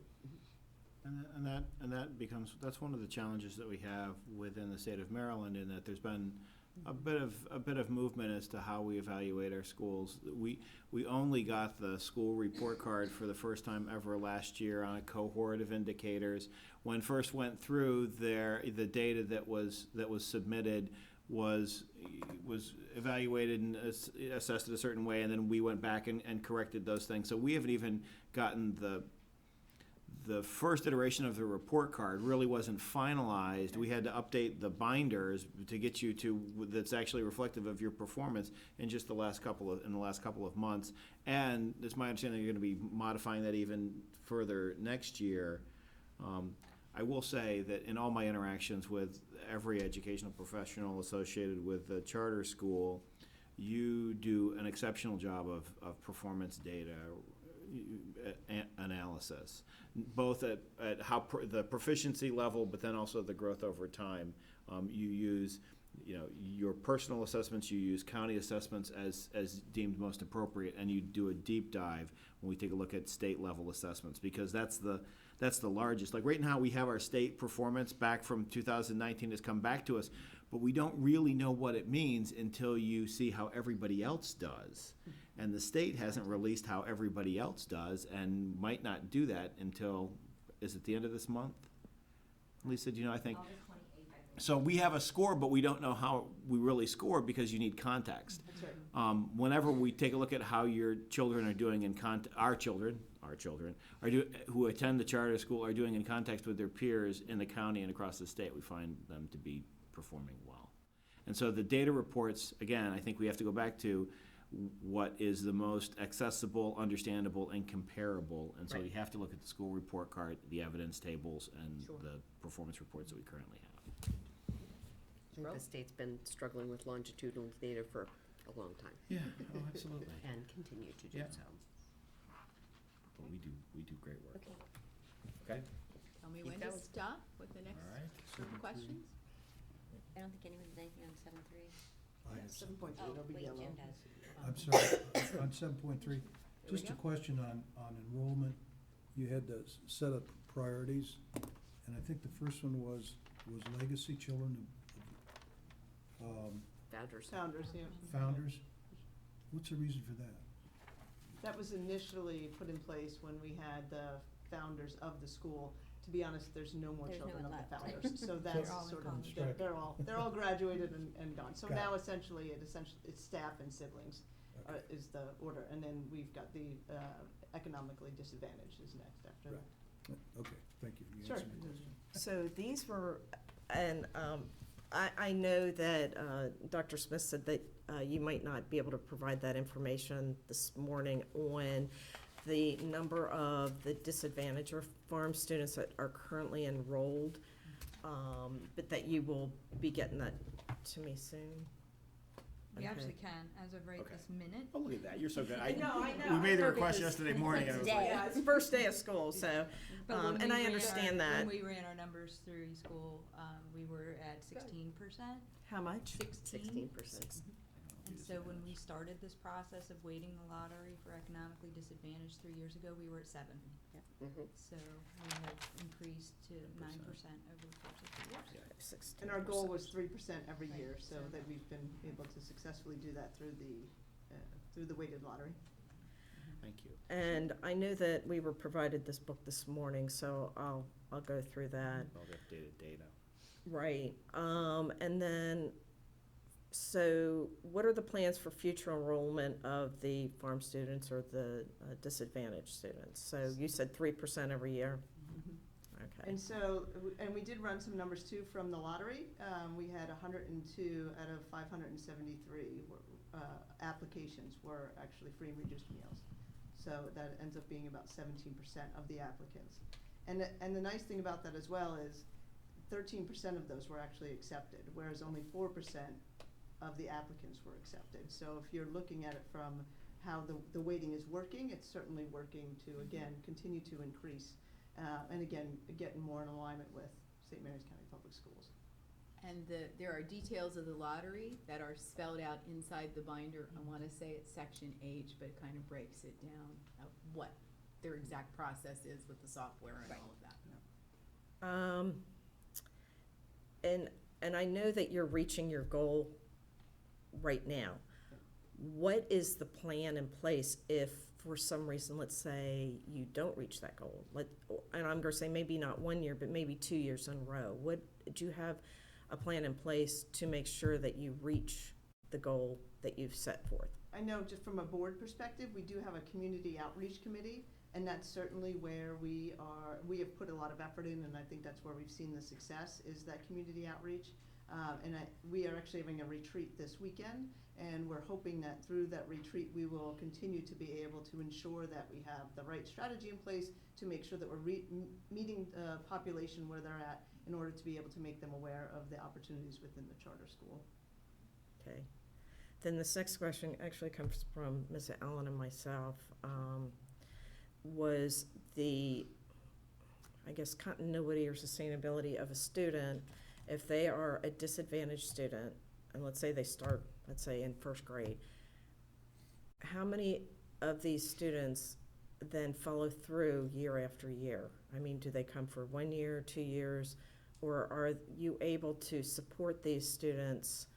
And that becomes, that's one of the challenges that we have within the state of Maryland, in that there's been a bit of movement as to how we evaluate our schools. We only got the school report card for the first time ever last year on a cohort of indicators. When first went through there, the data that was submitted was evaluated and assessed in a certain way, and then we went back and corrected those things. So we haven't even gotten the first iteration of the report card really wasn't finalized. We had to update the binders to get you to that's actually reflective of your performance in just the last couple of months. And it's my understanding you're going to be modifying that even further next year. I will say that in all my interactions with every educational professional associated with the charter school, you do an exceptional job of performance data analysis, both at the proficiency level, but then also the growth over time. You use, your personal assessments, you use county assessments as deemed most appropriate, and you do a deep dive when we take a look at state level assessments, because that's the largest. Like right now, we have our state performance back from 2019 has come back to us, but we don't really know what it means until you see how everybody else does. And the state hasn't released how everybody else does, and might not do that until, is it the end of this month? Lisa, do you know, I think. So we have a score, but we don't know how we really score because you need context. That's right. Whenever we take a look at how your children are doing in our children who attend the charter school are doing in context with their peers in the county and across the state, we find them to be performing well. And so the data reports, again, I think we have to go back to what is the most accessible, understandable, and comparable. And so Right. you have to look at the school report card, the evidence tables, and Sure. the performance reports that we currently have. The state's been struggling with longitudinal data for a long time. Yeah, oh, absolutely. And continue to do Yeah. so. But we do great work. Okay. Okay? Tell me Keep when to going. stop with the next All right. group of questions. I don't think anyone has anything on 7.3. I have some. 7.3, Oh, it'll be wait, yellow. Jim does. I'm sorry, on 7.3, There we just a go. question on enrollment. You had to set up priorities, and I think the first one was legacy children of Founders. Founders, yeah. founders. What's the reason for that? That was initially put in place when we had the founders of the school. To be honest, there's no more There's no children of one the left. founders, so that's all in sort college. of, they're all graduated and gone. So Got now it. essentially, it's staff and siblings Okay. is the order, and then we've got the economically disadvantaged is next after Right. that. Okay, thank you. You Sure. answered my question. So these were, and I know that Dr. Smith said that you might not be able to provide that information this morning on the number of the disadvantaged or farm students that are currently enrolled, but that you will be getting that to me soon. We Okay. actually can, as of right Okay. this minute. Oh, look at that, you're so good. I know. We made the I know, request because yesterday morning, and I was like, Yeah, it's first day of school, so, But when and we I ran understand our- that. When we ran our numbers through eSchool, we were at 16%. How much? 16%. And so when we started this process of weighting the lottery for economically disadvantaged 3 years ago, we were at 7. Mhm. So we have increased to 9% over the course of 3 years. And our goal was 3% every year, so that we've been able to successfully do that through the weighted lottery. thank you. And I know that we were provided this book this morning, so I'll go through that. All the updated data. Right, and then, so what are the plans for future enrollment of the farm students or the disadvantaged students? So you said 3% every year? Okay. And so, and we did run some numbers too from the lottery. We had 102 out of 573 applications were actually free and reduced meals. So that ends up being about 17% of the applicants. And the nice thing about that as well is 13% of those were actually accepted, whereas only 4% of the applicants were accepted. So if you're looking at it from how the weighting is working, it's certainly working to, again, continue to increase. And again, getting more in alignment with St. Mary's County Public Schools. And there are details of the lottery that are spelled out inside the binder. I want to say it's section H, but it kind of breaks it down of what their exact process is with the software and all of that. And I know that you're reaching your goal right now. What is the plan in place if, for some reason, let's say you don't reach that goal? And I'm going to say maybe not 1 year, but maybe 2 years in a row. Do you have a plan in place to make sure that you reach the goal that you've set forth? I know just from a board perspective, we do have a community outreach committee, and that's certainly where we have put a lot of effort in, and I think that's where we've seen the success, is that community outreach. We are actually having a retreat this weekend, and we're hoping that through that retreat, we will continue to be able to ensure that we have the right strategy in place to make sure that we're meeting the population where they're at in order to be able to make them aware of the opportunities within the charter school. Okay. Then this next question actually comes from Ms. Allen and myself. Was the, I guess, continuity or sustainability of a student, if they are a disadvantaged student, and let's say they start, let's say, in first grade, how many of these students then follow through year after year? I mean, do they come for 1 year, 2 years, or are you able to support these students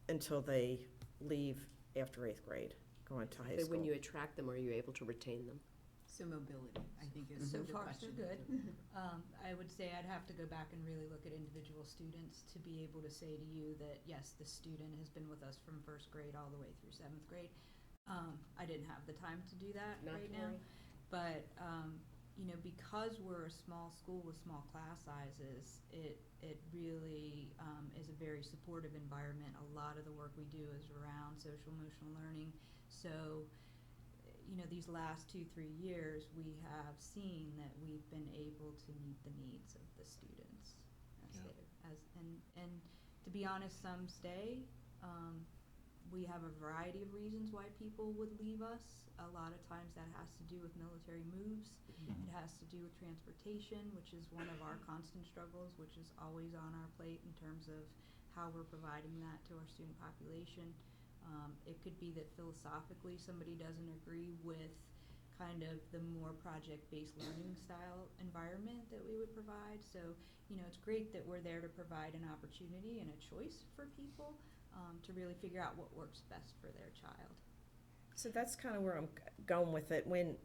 until they leave after 8th grade, go into high But school? when you attract them, are you able to retain them? So mobility, I think, is So the far, question. so good. I would say I'd have to go back and really look at individual students to be able to say to you that, yes, the student has been with us from first grade all the way through 7th grade. I didn't have the time to do that Not right to now. worry. But, you know, because we're a small school with small class sizes, it really is a very supportive environment. A lot of the work we do is around social emotional learning. So, you know, these last 2-3 years, we have seen that we've been able to meet the needs of the students. And to be honest, some stay. We have a variety of reasons why people would leave us. A lot of times that has to do with military moves. It has to do with transportation, which is one of our constant struggles, which is always on our plate in terms of how we're providing that to our student population. It could be that philosophically somebody doesn't agree with kind of the more project-based learning style environment that we would provide. So, you know, it's great that we're there to provide an opportunity and a choice for people to really figure out what works best for their child. So that's kind of where I'm going with it, when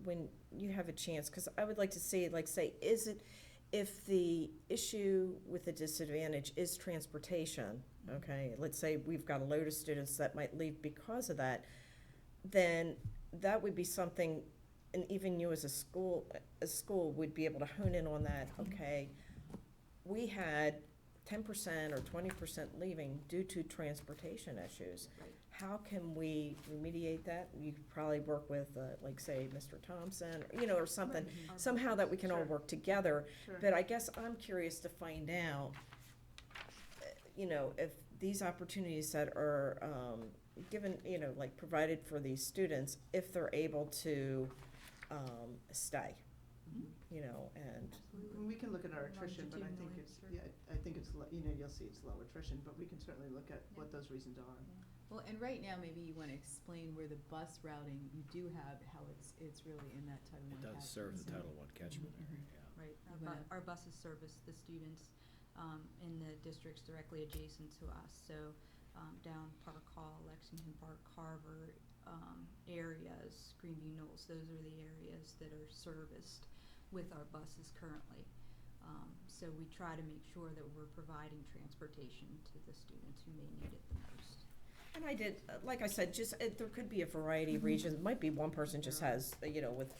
you have a chance, because I would like to see, like, say, is it, if the issue with the disadvantage is transportation, okay, let's say we've got a load of students that might leave because of that, then that would be something, and even you as a school would be able to hone in on that, okay, we had 10% or 20% leaving due to transportation issues. Right. How can we remediate that? You could probably work with, like, say, Mr. Thompson, or, you know, or something, somehow that we can all Sure. work together. Sure. But I guess I'm curious to find out, you know, if these opportunities that are given, you know, like provided for these students, if they're able to stay, you know, and We can look at our attrition, but I think it's, I think it's, you know, you'll see it's low attrition, but we can certainly look at what those reasons are. Well, and right now, maybe you want to explain where the bus routing you do have, how it's really in that Title I It does catchment serve the zone. Title I catchment area, yeah. Right, You wanna- our buses service the students in the districts directly adjacent to us, so down Park Hall, Lexington Park, Carver areas, Greenview Knolls, those are the areas that are serviced with our buses currently. So we try to make sure that we're providing transportation to the students who may need it the most. And I did, like I said, just, there could be a variety of reasons. Might be one person just has, you know, with,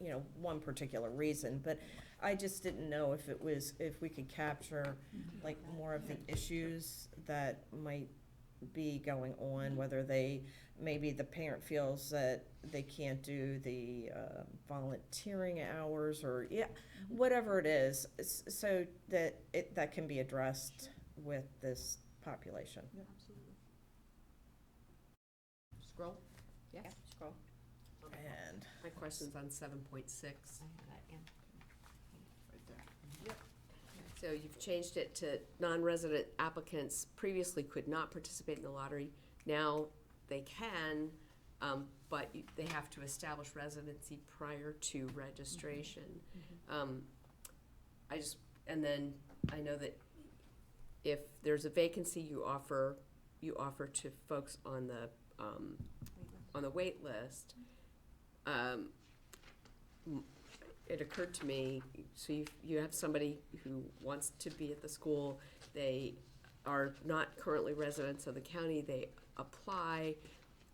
you know, one particular reason. But I just didn't know if it was, if we could capture, like, more of the issues that might be going on, whether they, maybe the parent feels that they can't do the volunteering hours, or, yeah, whatever it is, so that that can be addressed with this population. Absolutely. Scroll? Yeah, scroll. And My question's on 7.6. I have that, yeah. Right there. So you've changed it to non-resident applicants previously could not participate in the lottery. Now they can, but they have to establish residency prior to registration. And then I know that if there's a vacancy, you offer to folks on the wait list. It occurred to me, so you have somebody who wants to be at the school, they are not currently residents of the county, they apply,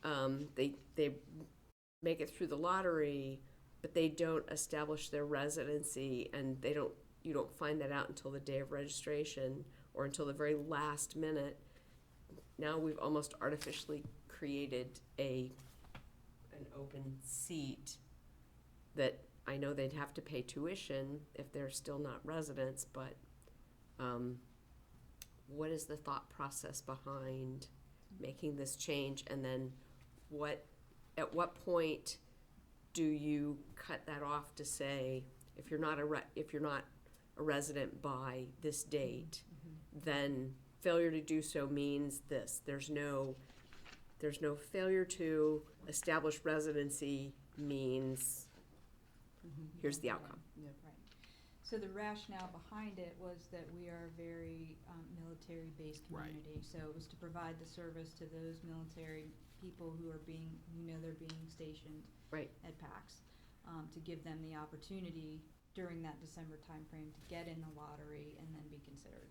they make it through the lottery, but they don't establish their residency, and they don't you don't find that out until the day of registration or until the very last minute, now we've almost artificially created an open seat that I know they'd have to pay tuition if they're still not residents, but what is the thought process behind making this change? And then at what point do you cut that off to say, if you're not a resident by this date, then failure to do so means this. There's no failure to establish residency means here's the outcome. Right. So the rationale behind it was that we are a very military-based community. So it was to provide the service to those military people who are they're being stationed Right. at PAX, to give them the opportunity during that December timeframe to get in the lottery and then be considered.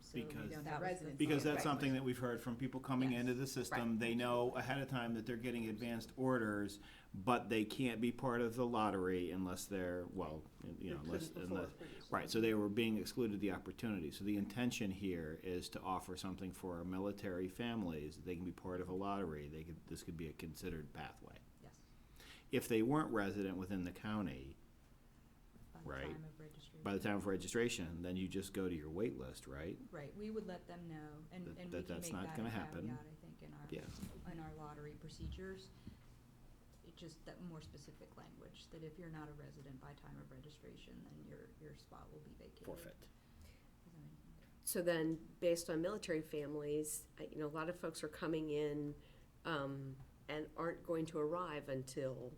So Because that's Right. something that we've heard from people coming Yes. into the system. Right. They know ahead of time that they're getting advanced orders, but they can't be part of the lottery unless they're, right, so they were being excluded the opportunity. So the intention here is to offer something for our military families. They can be part of a lottery. This could be a considered pathway. Yes. If they weren't resident within the county, By the Right. time of registration. by the time of registration, then you just go to your wait list, right? Right, we would let them know, and we can That's make not that a gonna happen. caveat, I think, in our lottery procedures. It just, that more specific language, that if you're not a resident by time of registration, then your spot will be vacated. Forfeit. So then, based on military families, a lot of folks are coming in and aren't going to arrive until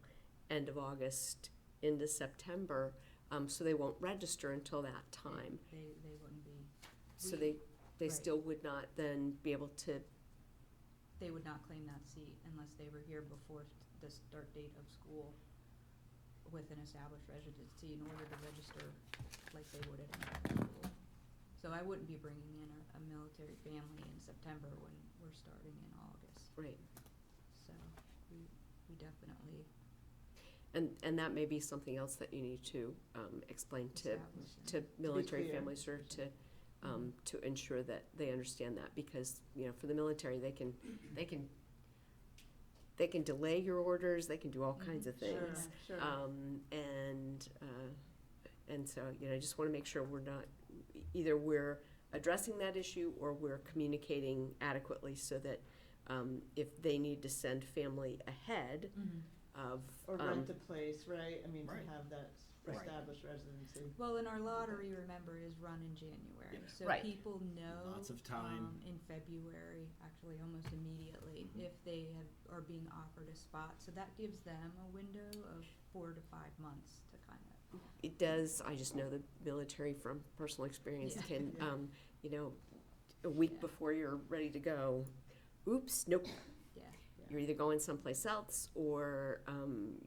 end of August into September, so they won't register until that time. They wouldn't be. So we- they right. still would not then be able to, They would not claim that seat unless they were here before the start date of school with an established residency in order to register like they would at any other school. So I wouldn't be bringing in a military family in September when we're starting in August. right. So we definitely And that may be something else that you need to explain to establish. military clear. families, or to ensure that they understand that, because, for the military, they can delay your orders, they can do all kinds of things. Sure. And so, I just wanna make sure either we're addressing that issue or we're communicating adequately so that, if they need to send family ahead of. Or rent a place, right? I mean, Right. to have that Right. established residency. Well, and our lottery, remember, is run in January, Yeah. so Right. people know. Lots of time. In February, actually almost immediately, if they are being offered a spot, so that gives them a window of 4 to 5 months to kind of. It does, I just know the military from personal experience Yeah. can, Yeah. a week Yeah. before you're ready to go, oops, nope. Yeah. You're either going someplace else or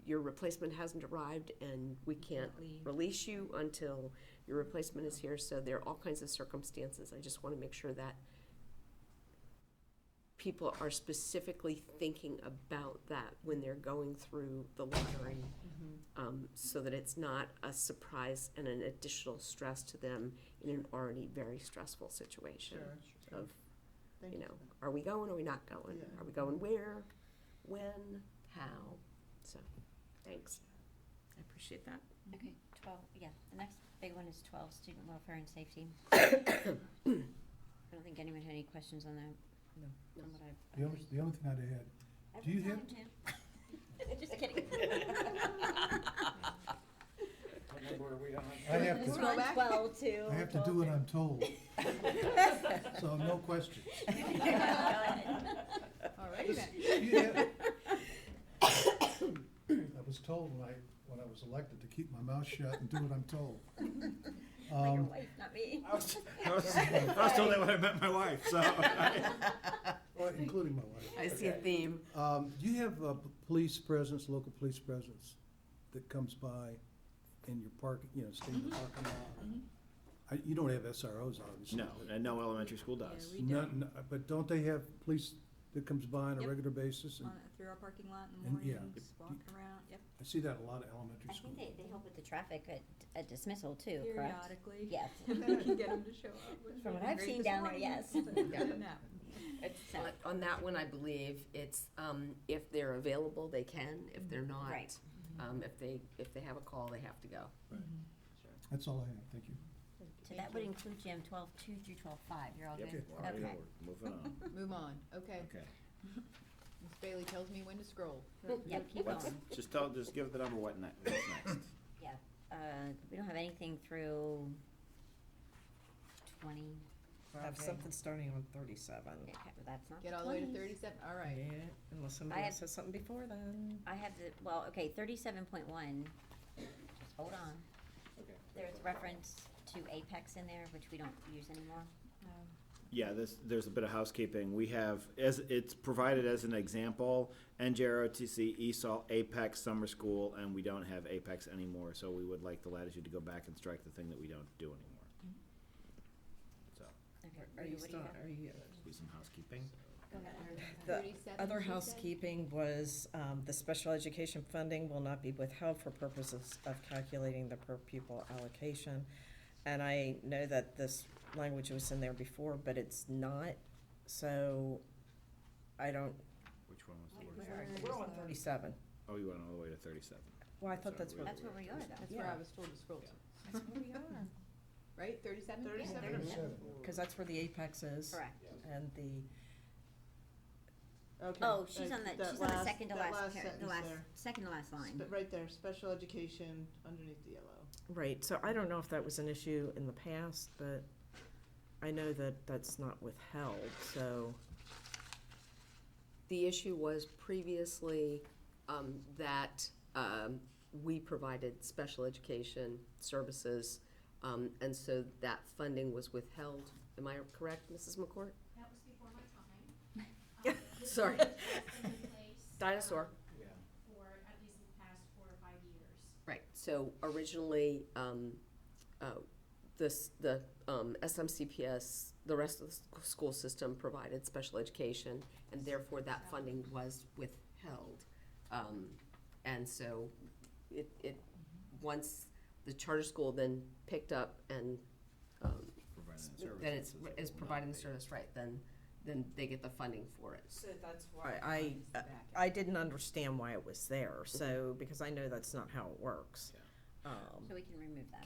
your replacement hasn't arrived and we can't Leave. release you until your replacement is here. So there are all kinds of circumstances. I just want to make sure that people are specifically thinking about that when they're going through the lottery, so that it's not a surprise and an additional stress to them in an already very stressful situation Sure. of, Thank you for that. are we going or are we not going? Yeah. Are we going where, when, how? So, thanks. I appreciate that. Okay, 12, yeah, the next big one is 12, student welfare and safety. I don't think anyone had any questions on that. No. From what I've. The only thing I'd add, do you have, Just kidding. I have We're to, on 12 too. I have to do what I'm told. So no questions. All right, then. You have- I was told when I was elected to keep my mouth shut and do what I'm told. Like your wife, not me. I was told that when I met my wife, so. Well, including my wife. I see a theme. Do you have police presence, local police presence that comes by in your parking, stay in the parking lot? You don't have SROs, obviously. No, and no elementary school does. Yeah, we don't. But don't they have police that comes by on a Yep. regular basis? And Through our parking lot in the And, yeah. mornings, walking around, yep. I see that in a lot of elementary I schools. think they help with the traffic at dismissal too, correct? Periodically. Yes. And then we can get them to show up. which From would what be I've great seen this down there, morning, yes. but it didn't happen. So- On that one, I believe it's, if they're available, they can. If they're not, Right. if they have a call, they have to go. That's all I have, thank you. So that would include gym 12-2 through 12-5. You're all Yep, good? we're already Okay. over. Moving on. Move on, okay. Okay. Ms. Bailey tells me when to scroll. Yep, keep What's, going. just give the number what's next. Yeah, we don't have anything through 20. Have Okay. something starting on 37. Okay, well, that's not Get the all the way to 20s. 37, all right. Yeah, unless somebody I else have- has something before then. I have the, well, okay, 37.1, just hold on. Okay. There's reference to Apex in there, which we don't use anymore. Yeah, there's a bit of housekeeping. We have, as it's provided as an example, NJROTC, ESOL, Apex, Summer School, and we don't have Apex anymore, so we would like the latitude to go back and strike the thing that we don't do anymore. So, Okay, Are you what do still, have? are you? do some housekeeping. Go ahead. The 37, other you said? housekeeping was, the special education funding will not be withheld for purposes of calculating the per pupil allocation. And I know that this language was in there before, but it's not, so I don't, Which one was the Where word? are you? we're on 37. Oh, you went all the way to 37. Well, I thought that's where, That's where we are though. That's where I was told to scroll to. that's where we are. Right, 37? 37. Because that's where the apex is. Correct. And the, Okay. Oh, she's on the, that she's on the last- second to that last, the sentence last, there. second to last line. Right there, special education underneath the yellow. right, so I don't know if that was an issue in the past, but I know that that's not withheld, so. The issue was previously that we provided special education services, and so that funding was withheld. Am I correct, Mrs. McCourt? That was before my time. Sorry. It's been in place, Dinosaur. for at least the past 4 or 5 years. Right, so originally, the SMCPS, the rest of the school system provided special education, and therefore that funding was withheld. And so once the charter school then picked up and, Providing then services is that will providing not the be. service, right, then they get the funding for it. So that's why I didn't understand why it was there, so, because I know that's not how it works. So we can remove that.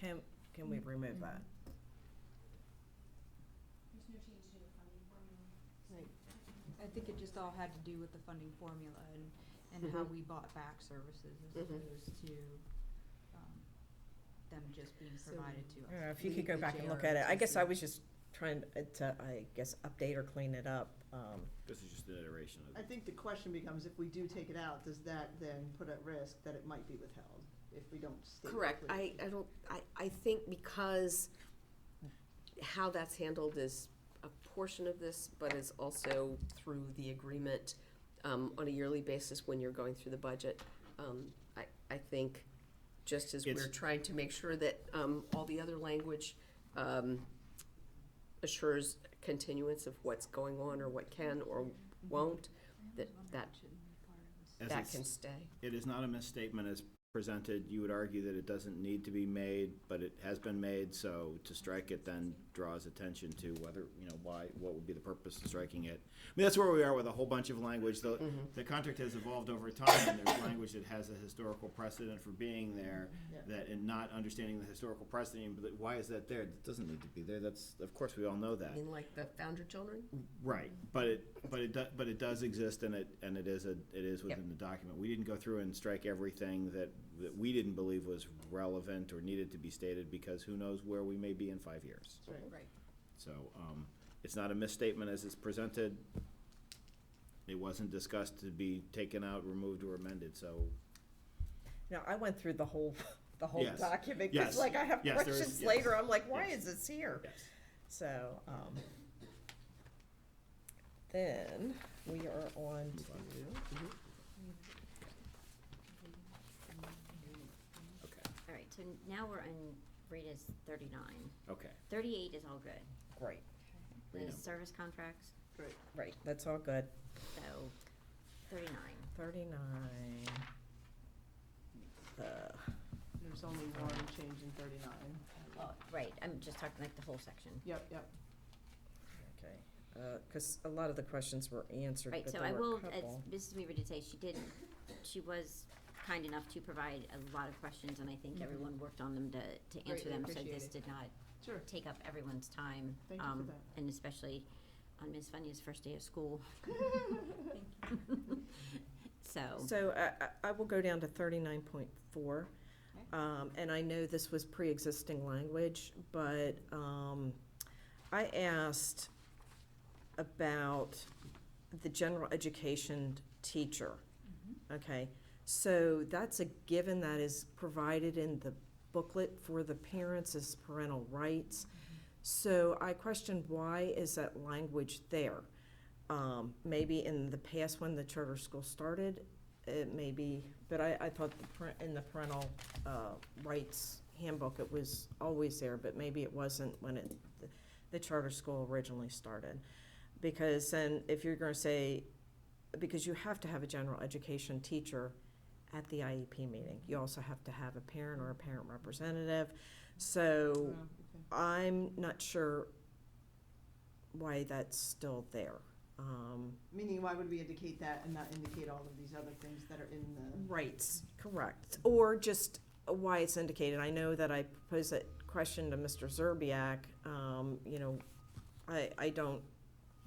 Can we remove that? There's no change to the funding formula. Right. I think it just all had to do with the funding formula and how we bought back services as Mhm. opposed to them just being provided to us. I don't know, if you could go back and look at it, I guess I was just trying to, I guess, update or clean it up. This is just an iteration of. I think the question becomes, if we do take it out, does that then put at risk that it might be withheld if we don't state it Correct, clearly? I think because how that's handled is a portion of this, but is also through the agreement, on a yearly basis when you're going through the budget. I think, just as we're It's- trying to make sure that, all the other language, assures continuance of what's going on or what can or won't, that As that it's- can stay. It is not a misstatement as presented. You would argue that it doesn't need to be made, but it has been made, so to strike it then draws attention to whether, why, what would be the purpose of striking it. I mean, that's where we are with a whole bunch of language. The contract has evolved over time, and there's language that has a historical precedent for being there, that in not understanding the historical precedent, but why is that there? It doesn't need to be there. That's, of course, we all know that. I mean, like the founder children? Right, but it does exist, and it is within the document. We didn't go through and strike everything that we didn't believe was relevant or needed to be stated, because who knows where we may be in 5 years. Right. So, it's not a misstatement as it's presented. It wasn't discussed to be taken out, removed, or amended, so. Now, I went through the whole Yes. document, Yes. because like I have Yes, there is- questions yes. later, I'm like, why Yes. is this here? Yes. So, then we are on to, Okay, All right, so now we're on Rita's 39. okay. 38 is all good. great, The Rita. service contracts, right, that's all good. so 39. 39. There's only one change in 39. Oh, right, I'm just talking like the whole section. Yep, yep. Okay, because a lot of the questions were answered, Right, but so there I were will, a as couple. Mrs. Weaver did say, she was kind enough to provide a lot of questions, and I think everyone worked on them to answer Greatly them, so appreciate this it. did not Sure. take up everyone's time. Thank you for that. And especially on Ms. Funya's first day of school. So, So I will go down to 39.4. And I know this was pre-existing language, but I asked about the general education teacher. Okay, so that's a given that is provided in the booklet for the parents as parental rights. So I questioned, why is that language there? Maybe in the past when the charter school started, it may be, but I thought in the parental rights handbook, it was always there, but maybe it wasn't when the charter school originally started. Because then if you're gonna say, because you have to have a general education teacher at the IEP meeting. You also have to have a parent or a parent representative. So I'm not sure why that's still there. Meaning, why would we indicate that and not indicate all of these other things that are in the? Rights, correct. Or just why it's indicated. I know that I posed that question to Mr. Zerbiak. You know, I don't,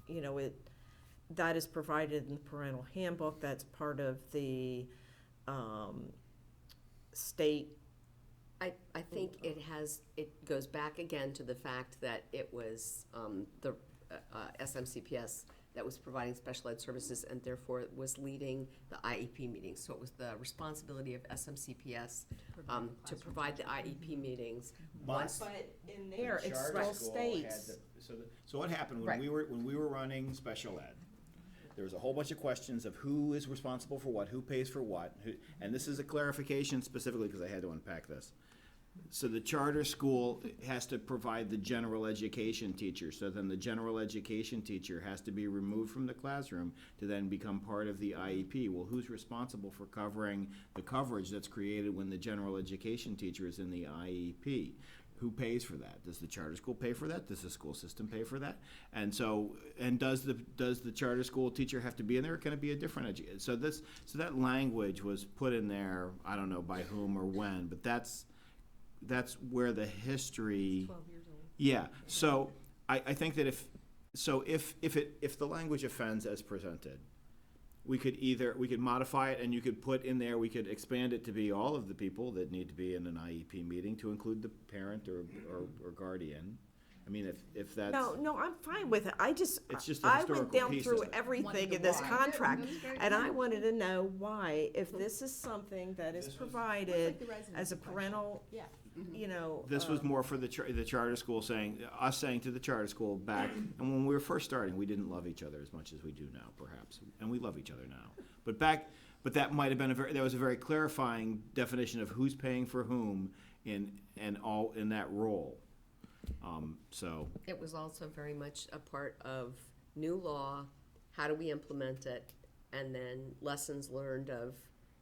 you know, that is provided in the parental handbook. That's part of the state. I think it goes back again to the fact that it was the SMCPS that was providing special ed services and therefore it was leading the IEP meetings. So it was the responsibility of SMCPS to provide the IEP meetings. But in there, the it charter still school states. had so what happened when Right. we were running special ed? There was a whole bunch of questions of who is responsible for what, who pays for what, and this is a clarification specifically because I had to unpack this. So the charter school has to provide the general education teacher, so then the general education teacher has to be removed from the classroom to then become part of the IEP. Well, who's responsible for covering the coverage that's created when the general education teacher is in the IEP? Who pays for that? Does the charter school pay for that? Does the school system pay for that? And so, and does the charter school teacher have to be in there? Or can it be a different educator? So that language was put in there. I don't know by whom or when, but that's where the history. 12 years old. Yeah. So I think that if the language offends as presented, we could modify it and you could put in there, we could expand it to be all of the people that need to be in an IEP meeting to include the parent or guardian. I mean, if that's. No, I'm fine with it. It's just the I went historical down piece through of it. everything in this contract, and I wanted to know why, if this is something that is provided as a parental, you know. This was more for the charter school saying to the charter school back, and when we were first starting, we didn't love each other as much as we do now, perhaps, and we love each other now. But that might have been that was a very clarifying definition of who's paying for whom in that role. So. It was also very much a part of new law, how do we implement it, and then lessons learned of,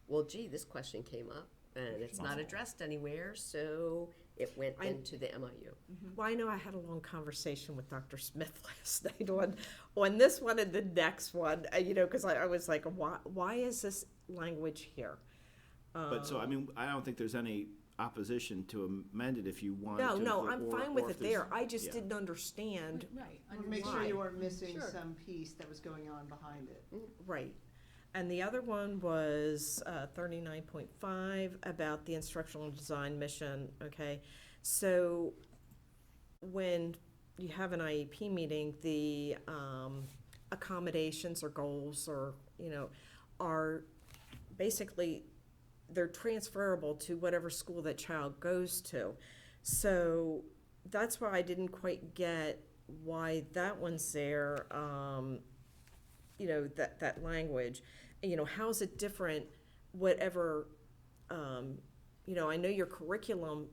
well, gee, this question came up, and it's not addressed anywhere, so it went into the MIU. Well, I know I had a long conversation with Dr. Smith last night on this one and the next one, you know, because I was like, why is this language here? But so, I mean, I don't think there's any opposition to amend it if you want to. No, I'm fine with it there. I just yeah. didn't understand. Right. Make sure you weren't missing Sure. some piece that was going on behind it. Right. And the other one was 39.5 about the instructional design mission, okay? So when you have an IEP meeting, the accommodations or goals or, you know, are basically, they're transferable to whatever school that child goes to. So that's why I didn't quite get why that one's there, you know, that language. You know, how is it different, whatever, you know, I know your curriculum,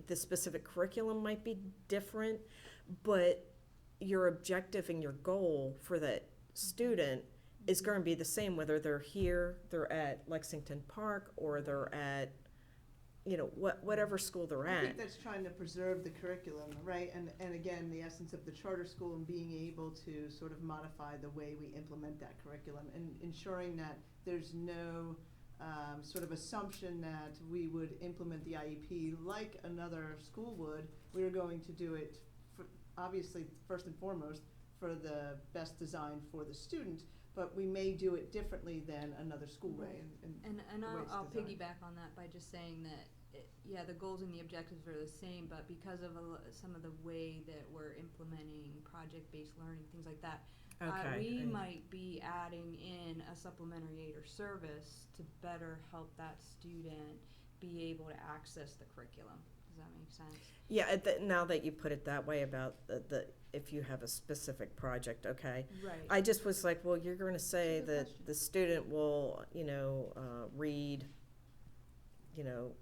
the specific curriculum might be different, but your objective and your goal for that student is going to be the same whether they're here, they're at Lexington Park, or they're at, you know, whatever school they're I think at. that's trying to preserve the curriculum, right? And again, the essence of the charter school and being able to sort of modify the way we implement that curriculum and ensuring that there's no sort of assumption that we would implement the IEP like another school would. We're going to do it, for, obviously, first and foremost, for the best design for the student, but we may do it differently than another school way. And the way it's I'll designed. piggyback on that by just saying that, yeah, the goals and the objectives are the same, but because of some of the way that we're implementing project-based learning, things like that, we might be adding in a supplementary aid or service to better help that student be able to access the curriculum. Does that make sense? Yeah, now that you put it that way about the if you have a specific project, okay. Right. I just was like, well, you're going to say Good that question. the student will, you know, read, you know,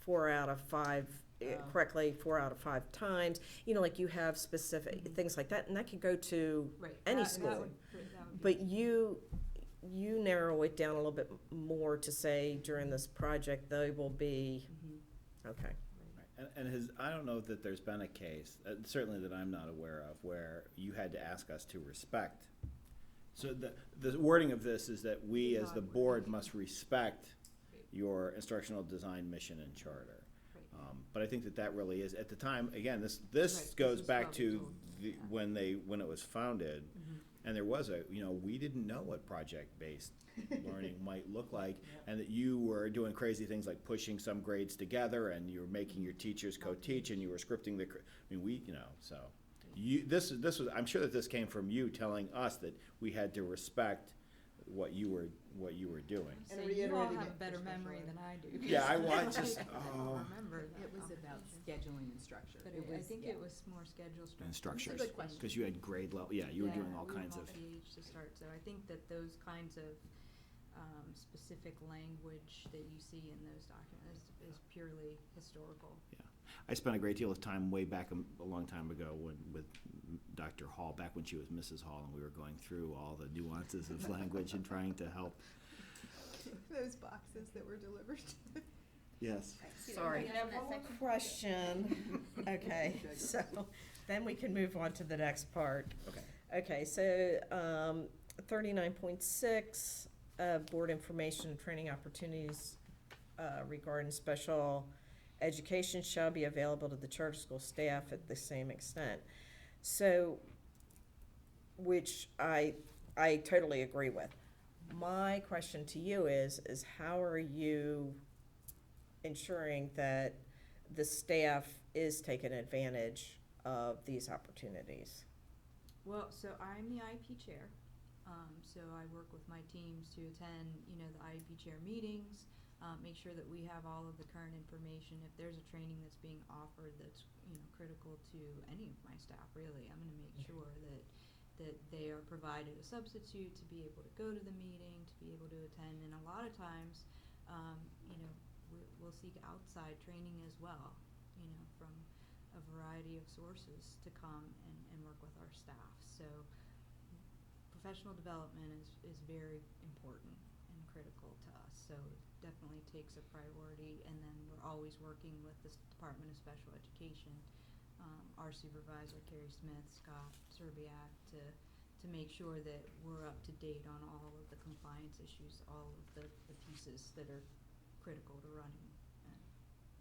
4 out of 5 correctly 4 out of 5 times. You know, like you have specific things like that, and that could go to Right. any That school. would be But you narrow it down a little bit more to say during this project they will be, okay. And I don't know that there's been a case, certainly that I'm not aware of, where you had to ask us to respect. So the wording of this is that we, as the board, must respect your instructional design mission and charter. But I think that really is, at the time, again, this goes was back probably to told, when it was founded. And there was we didn't know what project-based learning might look like, and that you were doing crazy things like pushing some grades together, and you were making your teachers co-teach, and you were scripting this was, I'm sure that this came from you telling us that we had to respect what you were doing. So And you all reiterating have it better for memory special than I do. Yeah, I want just, Remember that It was about conversation. scheduling and structure. But It I was, think yeah. it was more schedule structure. And structures, good question. because you had grade level, you were doing all we kinds of. multi-age to start, so I think that those kinds of specific language that you see in those documents is purely historical. I spent a great deal of time way back a long time ago with Dr. Hall, back when she was Mrs. Hall, and we were going through all the nuances of language and trying to help. Those boxes that were delivered. Yes. Sorry. I have one more Question. Okay, so then we can move on to the next part. Okay. Okay, so 39.6, board information and training opportunities regarding special education shall be available to the charter school staff at the same extent. So, which I totally agree with. My question to you is how are you ensuring that the staff is taking advantage of these opportunities? Well, so I'm the IEP chair, so I work with my teams to attend, the IEP chair meetings, make sure that we have all of the current information. If there's a training that's being offered that's, critical to any of my staff, really, I'm gonna make sure that they are provided a substitute to be able to go to the meeting, to be able to attend, and a lot of times, we'll seek outside training as well, from a variety of sources to come and work with our staff. So professional development is very important and critical to us. So it definitely takes a priority, and then we're always working with the Department of Special Education, our supervisor, Carrie Smith, Scott Serbiak, to make sure that we're up to date on all of the compliance issues, all of the pieces that are critical to running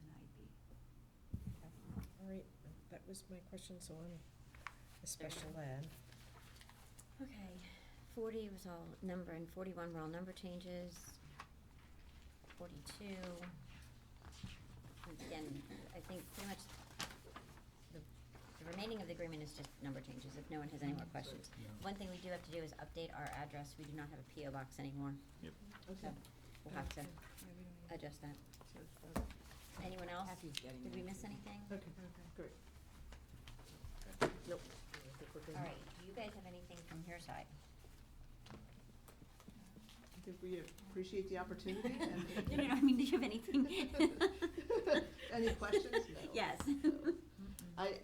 an IEP. All right, that was my question, so on a special ed. Okay, 40 was all number, and 41 were all number changes. 42, again, I think pretty much the remaining of the agreement is just number changes, if no one has any more questions. One thing we do have to do is update our address. We do not have a PO box anymore. Yep. So we'll have to adjust that. Anyone else? Did we miss anything? Okay, great. Nope. I think we're good. All right, do you guys have anything from your side? I think we appreciate the opportunity and. No, I mean, do you have anything? Any questions? No. Yes.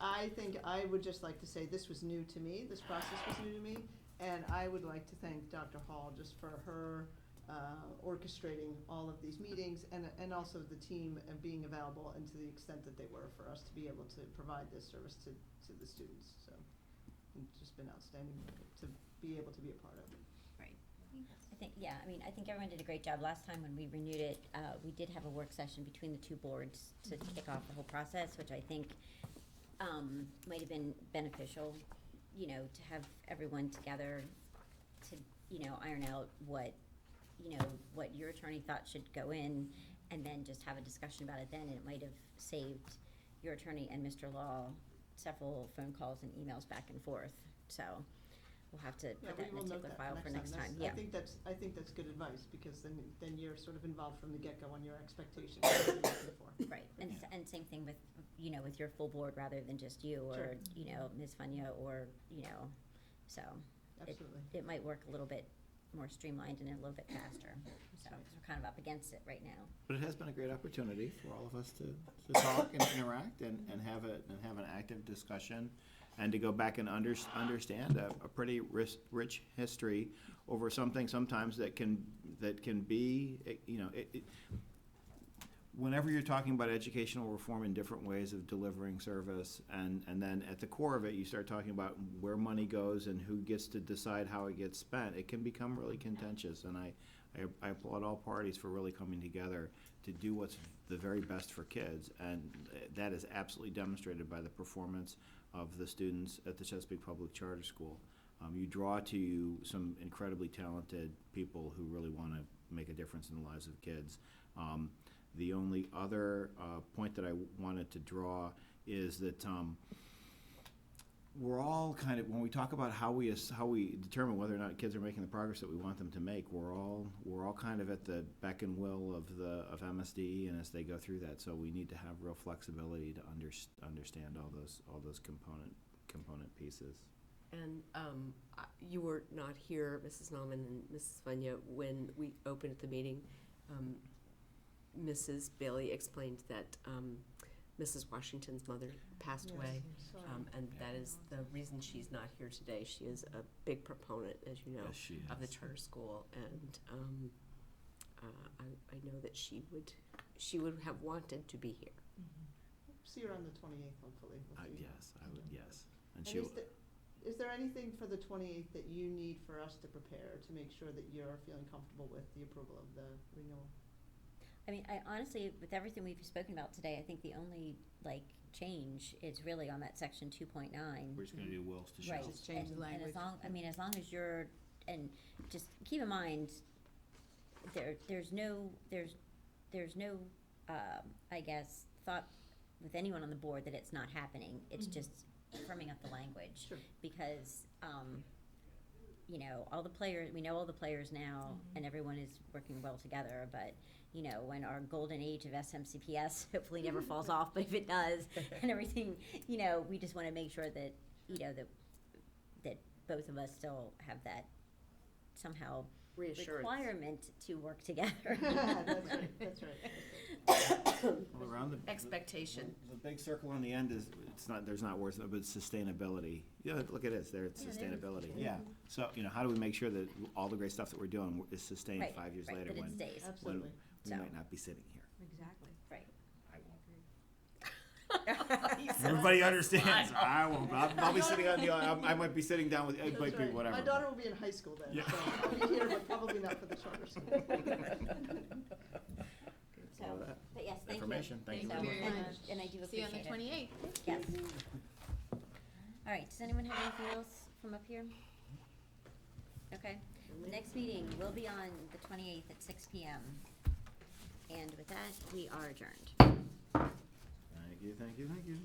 I think I would just like to say this was new to me, this process was new to me, And I would like to thank Dr. Hall just for her orchestrating all of these meetings, and also the team and being available, and to the extent that they were, for us to be able to provide this service to the students. So it's just been outstanding to be able to be a part of it. Right. I think everyone did a great job. Last time when we renewed it, we did have a work session between the two boards to kick off the whole process, which I think might have been beneficial, to have everyone together to, iron out what your attorney thought should go in, and then just have a discussion about it then, and it might have saved your attorney and Mr. Law several phone calls and emails back and forth. So we'll have to put that in the tickler file for next time. Yeah. I think that's good advice, because then you're sort of involved from the get-go on your expectations. What you're looking for. Right, and same thing with, with your full board rather than just you, or, Sure. Ms. Funya, or, so. Absolutely. It might work a little bit more streamlined and a little bit faster, so, 'cause we're kind of up against it right now. But it has been a great opportunity for all of us to talk and interact and have an active discussion, and to go back and understand a pretty rich history over something sometimes that can be, whenever you're talking about educational reform in different ways of delivering service, and then at the core of it, you start talking about where money goes and who gets to decide how it gets spent, it can become really contentious. And I applaud all parties for really coming together to do what's the very best for kids. And that is absolutely demonstrated by the performance of the students at the Chesapeake Public Charter School. You draw to you some incredibly talented people who really want to make a difference in the lives of kids. The only other point that I wanted to draw is that we're all kind of, when we talk about how we determine whether or not kids are making the progress that we want them to make, we're all kind of at the beck and will of MSDE, and as they go through that, so we need to have real flexibility to understand all those component pieces. And you were not here, Mrs. Nauman and Mrs. Funya, when we opened the meeting. Mrs. Bailey explained that Mrs. Washington's mother passed away, and that is the reason she's not here today. She is a big proponent, as you know, of the charter school, and I know that she would have wanted to be here. See her on the 28th, hopefully. Yes, I would. Yes, And is there anything for the 28th that you need for us to prepare to make sure that you're feeling comfortable with the approval of the renewal? I mean, I honestly, with everything we've spoken about today, I think the only, change is really on that section 2.9. We're just gonna do wills to Right, shells. Just change the language. And as long as you're, and just keep in mind, there's no, I guess, thought with anyone on the board that it's not happening. It's just firming up the language. Sure. Because, all the players, we know all the players now, and everyone is working well together, but, when our golden age of SMCPS hopefully never falls off, but if it does, and everything, we just want to make sure that, that both of us still have that somehow Reassurance. requirement to work together. That's right. Well, around the Expectation. The big circle on the end is, there's not words, but it's sustainability. Yeah, look at it, it's sustainability. Yeah. So, how do we make sure that all the great stuff that we're doing is sustained Right, 5 years right, later that it when stays. Absolutely. we So. might not be sitting here? Exactly. Right. I won't. Everybody understands. I won't. I'll be sitting on I might be sitting down with That's like right. whatever. My daughter will be in high school then, Yeah. so I'll be here, but probably not for the charter school. So, but yes, thank you. Information. Thank you So, very much. and I do See you on the appreciate it. 28th. Yes. All right, does anyone have anything else from up here? Okay, the next meeting will be on the 28th at 6 p.m. And with that, we are adjourned. Thank you.